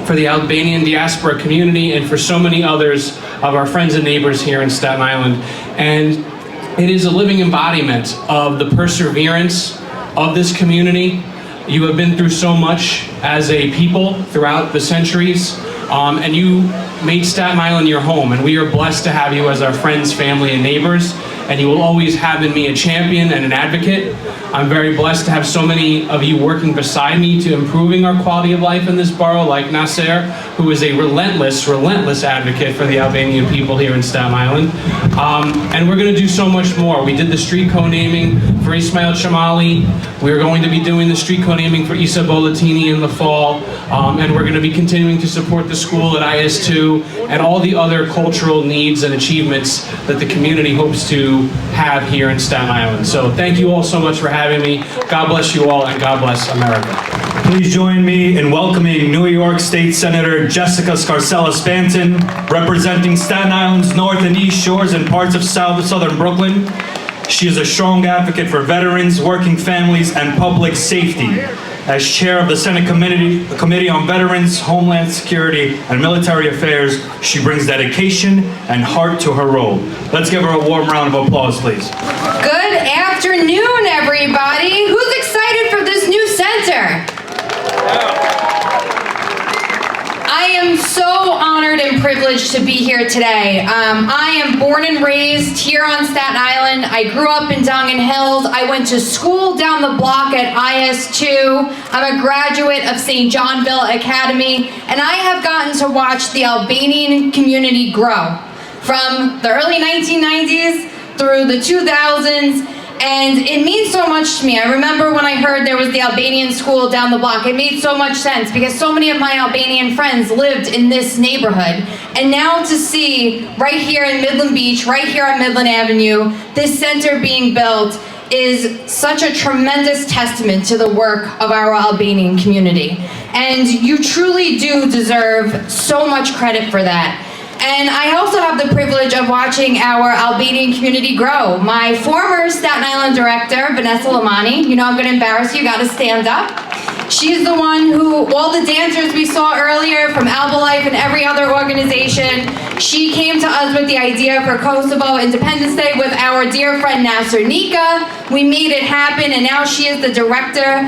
for the Albanian diaspora community, and for so many others of our friends and neighbors here in Staten Island. And it is a living embodiment of the perseverance of this community. You have been through so much as a people throughout the centuries, and you made Staten Island your home, and we are blessed to have you as our friends, family, and neighbors. And you will always have in me a champion and an advocate. I'm very blessed to have so many of you working beside me to improving our quality of life in this borough, like Nasir, who is a relentless advocate for the Albanian people here in Staten Island. And we're gonna do so much more. We did the street co-naming for Ismail Chamali. We're going to be doing the street co-naming for Isa Bolatini in the fall. And we're gonna be continuing to support the school at IS2 and all the other cultural needs and achievements that the community hopes to have here in Staten Island. So thank you all so much for having me. God bless you all, and God bless America. Please join me in welcoming New York State Senator Jessica Scarcella-Spanton, representing Staten Island's North and East Shores and parts of southern Brooklyn. She is a strong advocate for veterans, working families, and public safety, As chair of the Senate Committee on Veterans, Homeland Security, and Military Affairs, she brings dedication and heart to her role. Let's give her a warm round of applause, please. Good afternoon, everybody. Who's excited for this new center? I am so honored and privileged to be here today. I am born and raised here on Staten Island. I grew up in Dongan Hills. I went to school down the block at IS2. I'm a graduate of St. Johnville Academy, and I have gotten to watch the Albanian community grow from the early 1990s through the 2000s. And it means so much to me. I remember when I heard there was the Albanian school down the block. It made so much sense because so many of my Albanian friends lived in this neighborhood. And now to see right here in Midland Beach, right here on Midland Avenue, this center being built is such a tremendous testament to the work of our Albanian community. And you truly do deserve so much credit for that. And I also have the privilege of watching our Albanian community grow. My former Staten Island director, Vanessa Lamani, you know I'm gonna embarrass you, gotta stand up. She's the one who, all the dancers we saw earlier from Albalife and every other organization, she came to us with the idea for Kosovo Independence Day with our dear friend Nasser Nika. We made it happen, and now she is the director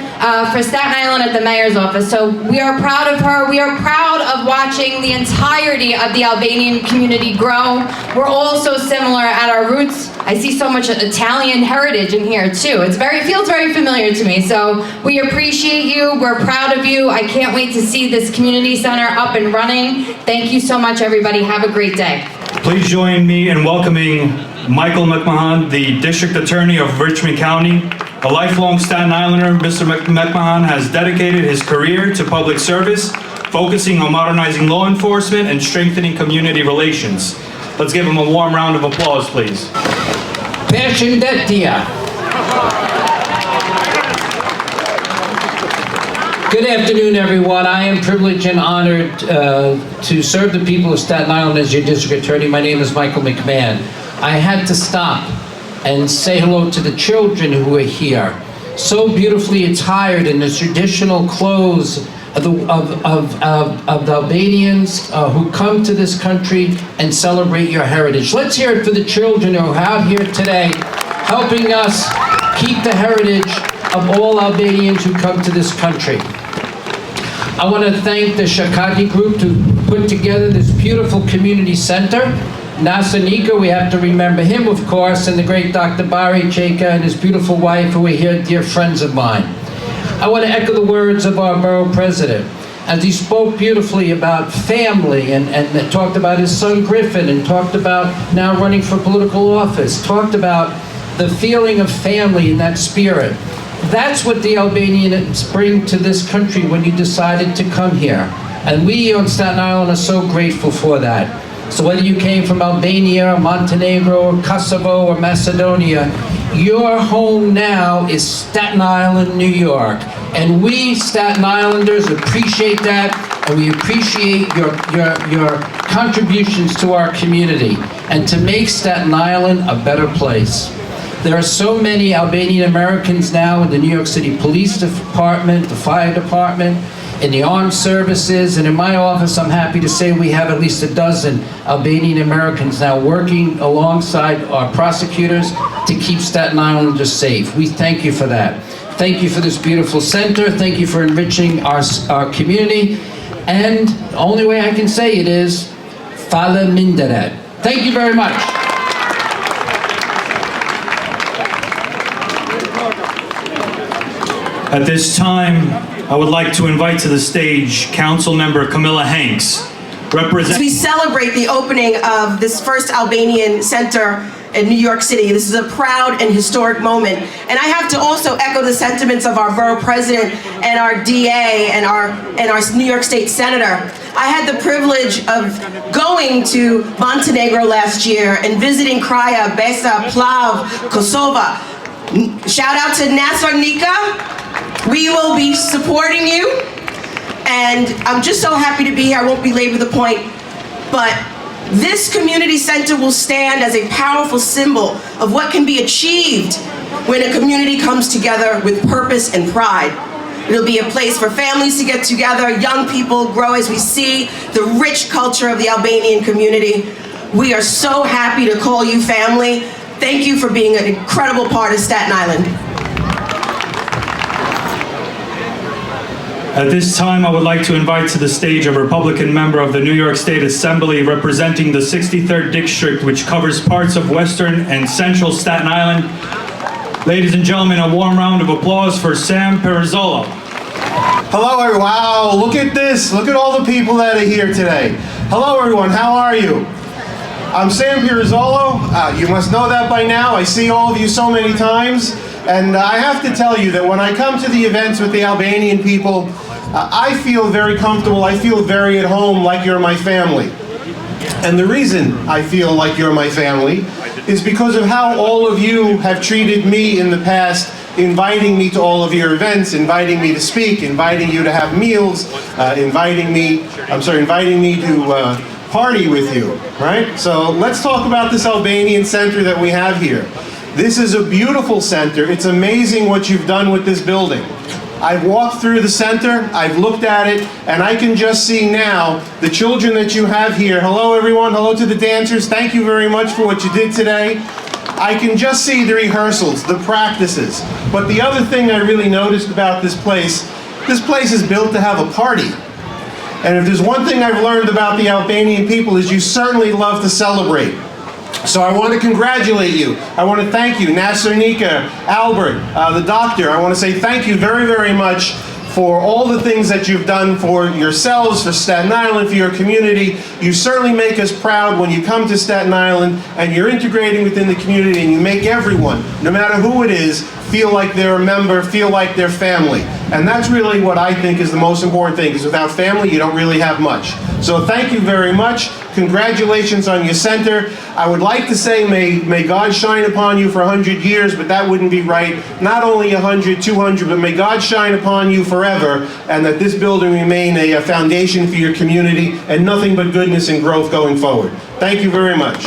for Staten Island at the mayor's office. So we are proud of her. We are proud of watching the entirety of the Albanian community grow. We're all so similar at our roots. I see so much Italian heritage in here too. It feels very familiar to me. So we appreciate you. We're proud of you. I can't wait to see this community center up and running. Thank you so much, everybody. Have a great day. Please join me in welcoming Michael McMahon, the District Attorney of Richmond County. A lifelong Staten Islander, Mr. McMahon has dedicated his career to public service, focusing on modernizing law enforcement and strengthening community relations. Let's give him a warm round of applause, please. Good afternoon, everyone. I am privileged and honored to serve the people of Staten Island as your district attorney. My name is Michael McMahon. I had to stop and say hello to the children who are here, so beautifully attired in the traditional clothes of the Albanians who come to this country and celebrate your heritage. Let's hear it for the children who are out here today, helping us keep the heritage of all Albanians who come to this country. I want to thank the Shoqata group to put together this beautiful community center. Nasser Nika, we have to remember him, of course, and the great Dr. Bari Cheka and his beautiful wife, who are here, dear friends of mine. I want to echo the words of our borough president, as he spoke beautifully about family and talked about his son Griffin, and talked about now running for political office, talked about the feeling of family and that spirit. That's what the Albanians bring to this country when you decided to come here. And we on Staten Island are so grateful for that. So whether you came from Albania, or Montenegro, or Kosovo, or Macedonia, your home now is Staten Island, New York. And we Staten Islanders appreciate that, and we appreciate your contributions to our community and to make Staten Island a better place. There are so many Albanian Americans now in the New York City Police Department, the Fire Department, in the armed services, and in my office I'm happy to say we have at least a dozen Albanian Americans now working alongside our prosecutors to keep Staten Islanders safe. We thank you for that. Thank you for this beautiful center. Thank you for enriching our community. And the only way I can say it is, Fala Mindered. Thank you very much. At this time, I would like to invite to the stage Council Member Camilla Hanks, As we celebrate the opening of this first Albanian center in New York City. This is a proud and historic moment. And I have to also echo the sentiments of our borough president and our DA and our New York State Senator. I had the privilege of going to Montenegro last year and visiting Kraja, Besa, Plav, Kosova. Shout out to Nasser Nika. We will be supporting you, and I'm just so happy to be here. I won't belabor the point, but this community center will stand as a powerful symbol of what can be achieved when a community comes together with purpose and pride. It'll be a place for families to get together, young people grow as we see the rich culture of the Albanian community. We are so happy to call you family. Thank you for being an incredible part of Staten Island. At this time, I would like to invite to the stage a Republican member of the New York State Assembly representing the 63rd District, which covers parts of Western and Central Staten Island. Ladies and gentlemen, a warm round of applause for Sam Perizzolo. Hello, everyone. Wow, look at this. Look at all the people that are here today. Hello, everyone. How are you? I'm Sam Perizzolo. You must know that by now. I see all of you so many times. And I have to tell you that when I come to the events with the Albanian people, I feel very comfortable. I feel very at home, like you're my family. And the reason I feel like you're my family is because of how all of you have treated me in the past, inviting me to all of your events, inviting me to speak, inviting you to have meals, inviting me to party with you, right? So let's talk about this Albanian center that we have here. This is a beautiful center. It's amazing what you've done with this building. I've walked through the center, I've looked at it, and I can just see now the children that you have here. Hello everyone, hello to the dancers. Thank you very much for what you did today. I can just see the rehearsals, the practices. But the other thing I really noticed about this place is built to have a party. And if there's one thing I've learned about the Albanian people is you certainly love to celebrate. So I want to congratulate you. I want to thank you, Nasser Nika, Albert, the doctor. I want to say thank you very, very much for all the things that you've done for yourselves, for Staten Island, for your community. You certainly make us proud when you come to Staten Island and you're integrating within the community and you make everyone, no matter who it is, feel like they're a member, feel like they're family. And that's really what I think is the most important thing, because without family, you don't really have much. So thank you very much. Congratulations on your center. I would like to say may God shine upon you for 100 years, but that wouldn't be right. Not only 100, 200, but may God shine upon you forever, and that this building remain a foundation for your community and nothing but goodness and growth going forward. Thank you very much.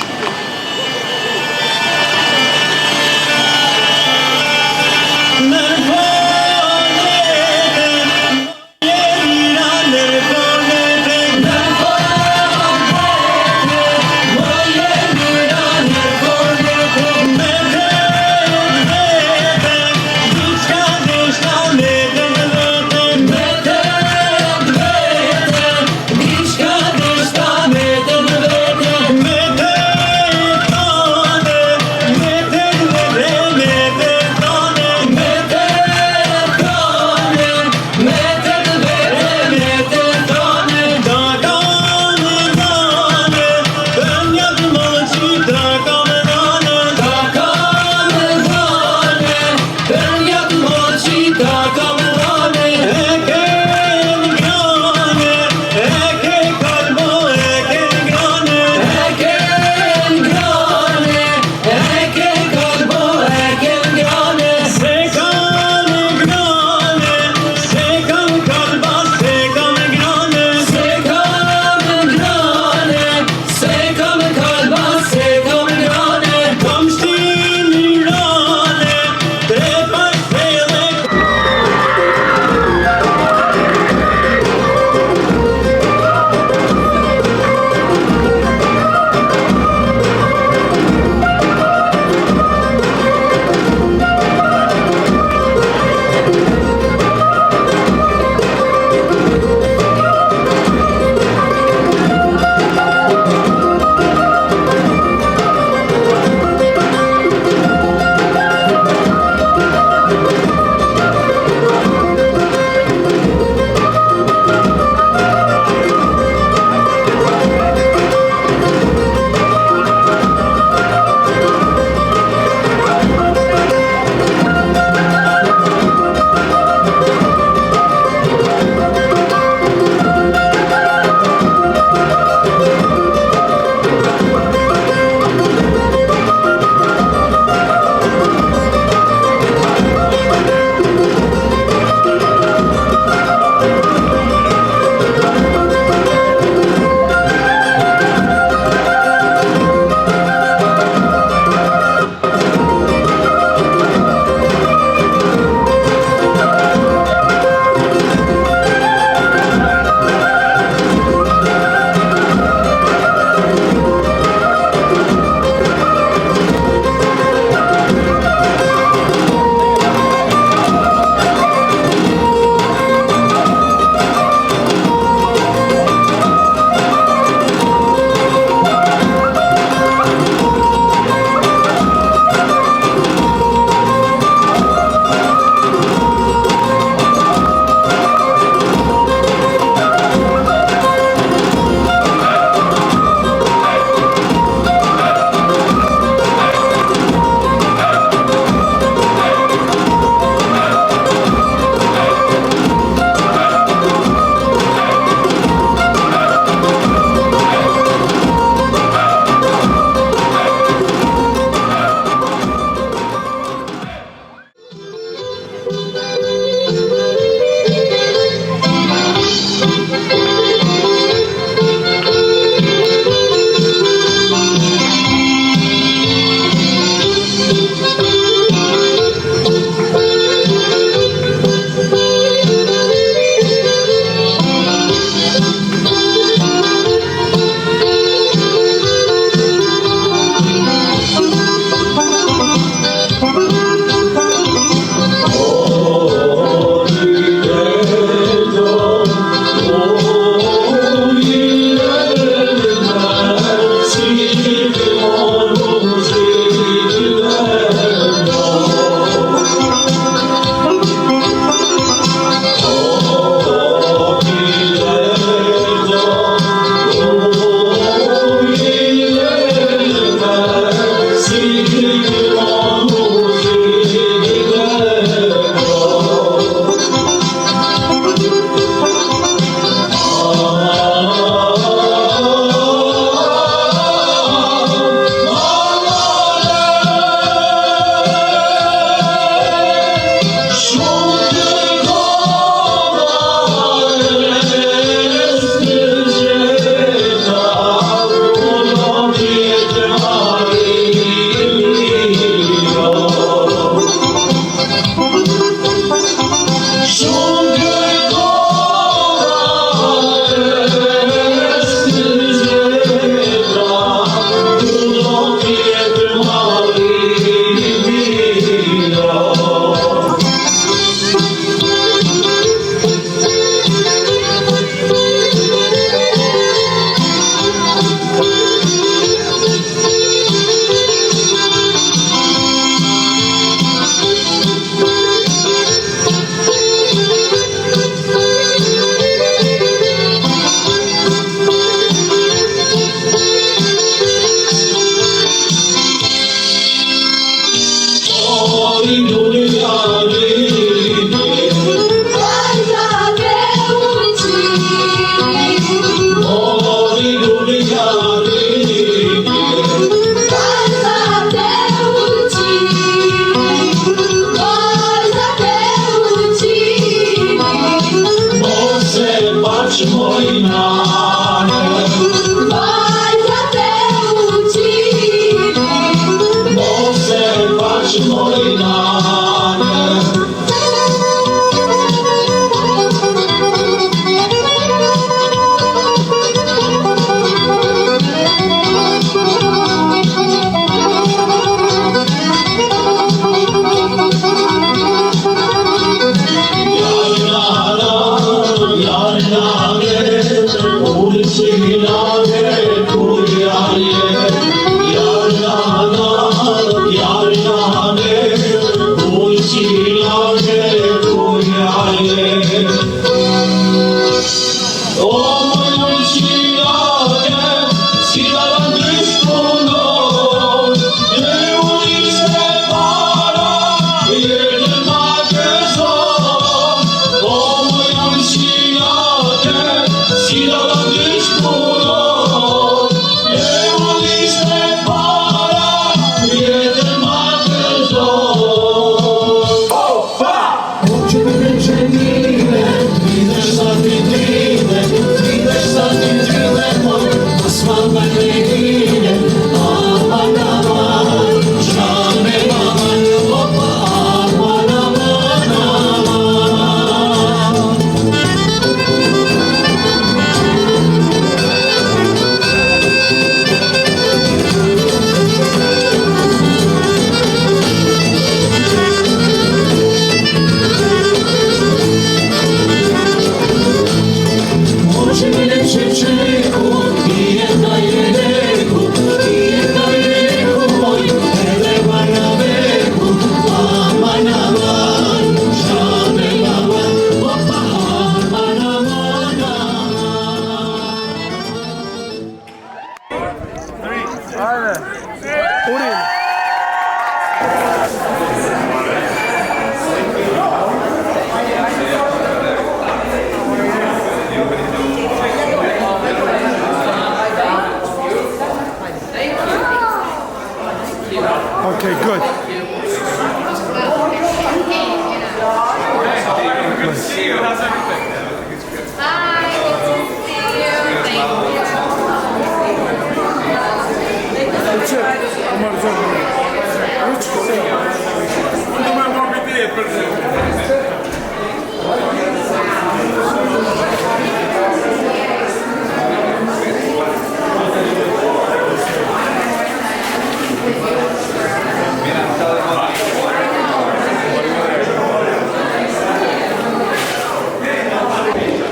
Okay, good.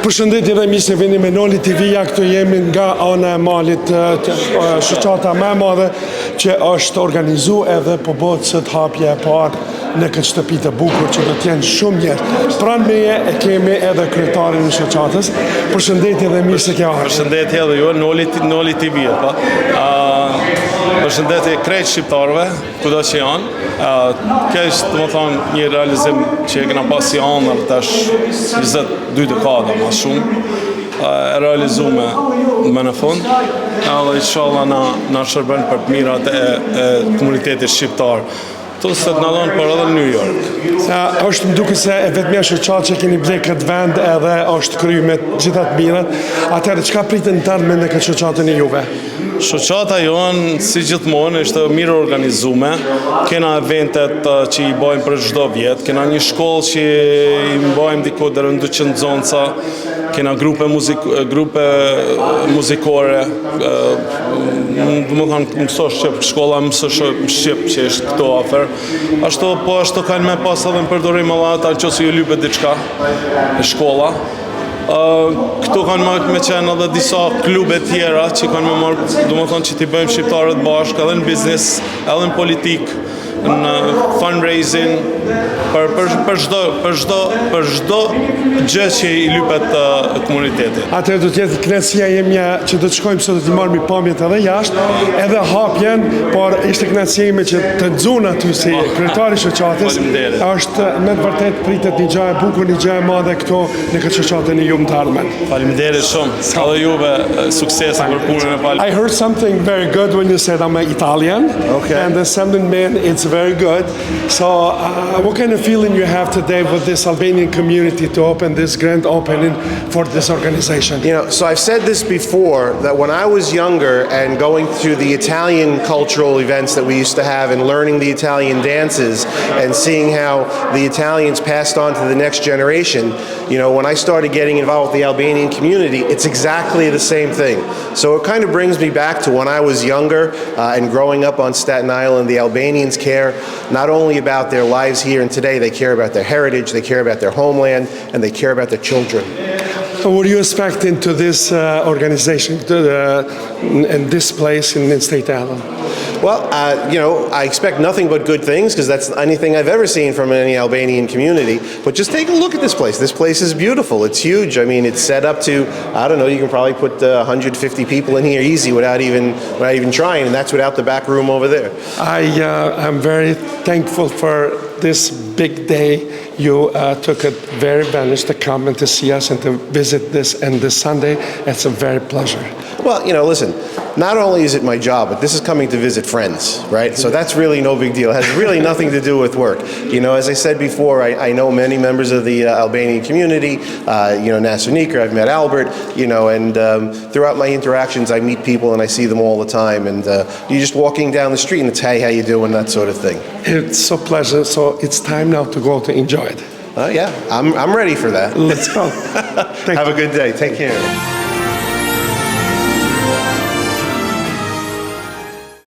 Përshëndetje dhe mirë se vini me Noli TV-ja, këtu jemi nga Ana Malit, shoqata më e madhe që është organizuar edhe po bëhet sot hapja e parë në këtë shtëpi të bukur që do të jenë shumë njerëz. Pranë meje e kemi edhe kryetarin e shoqatës. Përshëndetje dhe mirë se ke ardhur. Përshëndetje edhe ju, Noli TV, pa. Përshëndetje krejt shqiptarëve, kudo që janë. Kjo është, do të thonë, një realizim që e kena pas si anër tash 22 dekada më shumë. E realizume më në fund, edhe inshallah na shërben për të mirat e komunitetit shqiptar. To se të në donë për edhe New York. Është më duke se e vetëmja shoqatë që keni ble këtë vend edhe është kryu me gjithat mirat. Atëherë, çka pritet në termen në këtë shoqatën e juve? Shoqata jonë, si gjithmonë, është mirë organizume. Kena eventet që i bojmë për çdo vjet. Kena një shkollë që i bojmë diku deri në 200 zonca. Kena grupe muzikore. Do të thonë, mësosh Shqip, shkolla mësosh Shqip që është këto afer. Ashtu kanë me pas edhe në përdorim edhe ata nëse ju lypet diçka në shkolla. Këtu kanë me qenë edhe disa klube tjera që kanë me marrë, do të thonë që t'i bëjmë shqiptarët bashkë, edhe në biznes, edhe në politik, në fundraising, për çdo gjë që i lypet komunitetit. Atëherë do të jetë kënaqësia jemja që do të shkojmë sot të marrim pamjet edhe jashtë, edhe hapjen, por ishte kënaqësia ime që të nxun aty si kryetari i shoqatës. Është me të vërtetë pritet një gjë e bukur, një gjë e madhe këto në këtë shoqatën e ju të ardhmen. Faleminderit shumë. Edhe juve suksese për punën e palë. I heard something very good when you said I'm Italian. Okay. And the something man, it's very good. So what kind of feeling you have today with this Albanian community to open this grand opening for this organization? You know, so I've said this before, that when I was younger and going through the Italian cultural events that we used to have and learning the Italian dances and seeing how the Italians passed on to the next generation, you know, when I started getting involved with the Albanian community, it's exactly the same thing. So it kind of brings me back to when I was younger and growing up on Staten Island. The Albanians care not only about their lives here and today, they care about their heritage, they care about their homeland, and they care about their children. What do you expect into this organization, in this place in Staten Island? Well, you know, I expect nothing but good things because that's anything I've ever seen from any Albanian community. But just take a look at this place. This place is beautiful. It's huge. I mean, it's set up to, I don't know, you can probably put 150 people in here easy without even trying, and that's without the back room over there. I'm very thankful for this big day. You took very advantage to come and to see us and to visit this, and this Sunday, it's a very pleasure. Well, you know, listen, not only is it my job, but this is coming to visit friends, right? So that's really no big deal. It has really nothing to do with work. You know, as I said before, I know many members of the Albanian community, you know, Nasunikar, I've met Albert, you know, and throughout my interactions, I meet people and I see them all the time. And you're just walking down the street and it's, hey, how you doing, that sort of thing. It's so pleasant. So it's time now to go to enjoy it. Yeah, I'm ready for that. Let's go. Have a good day. Take care.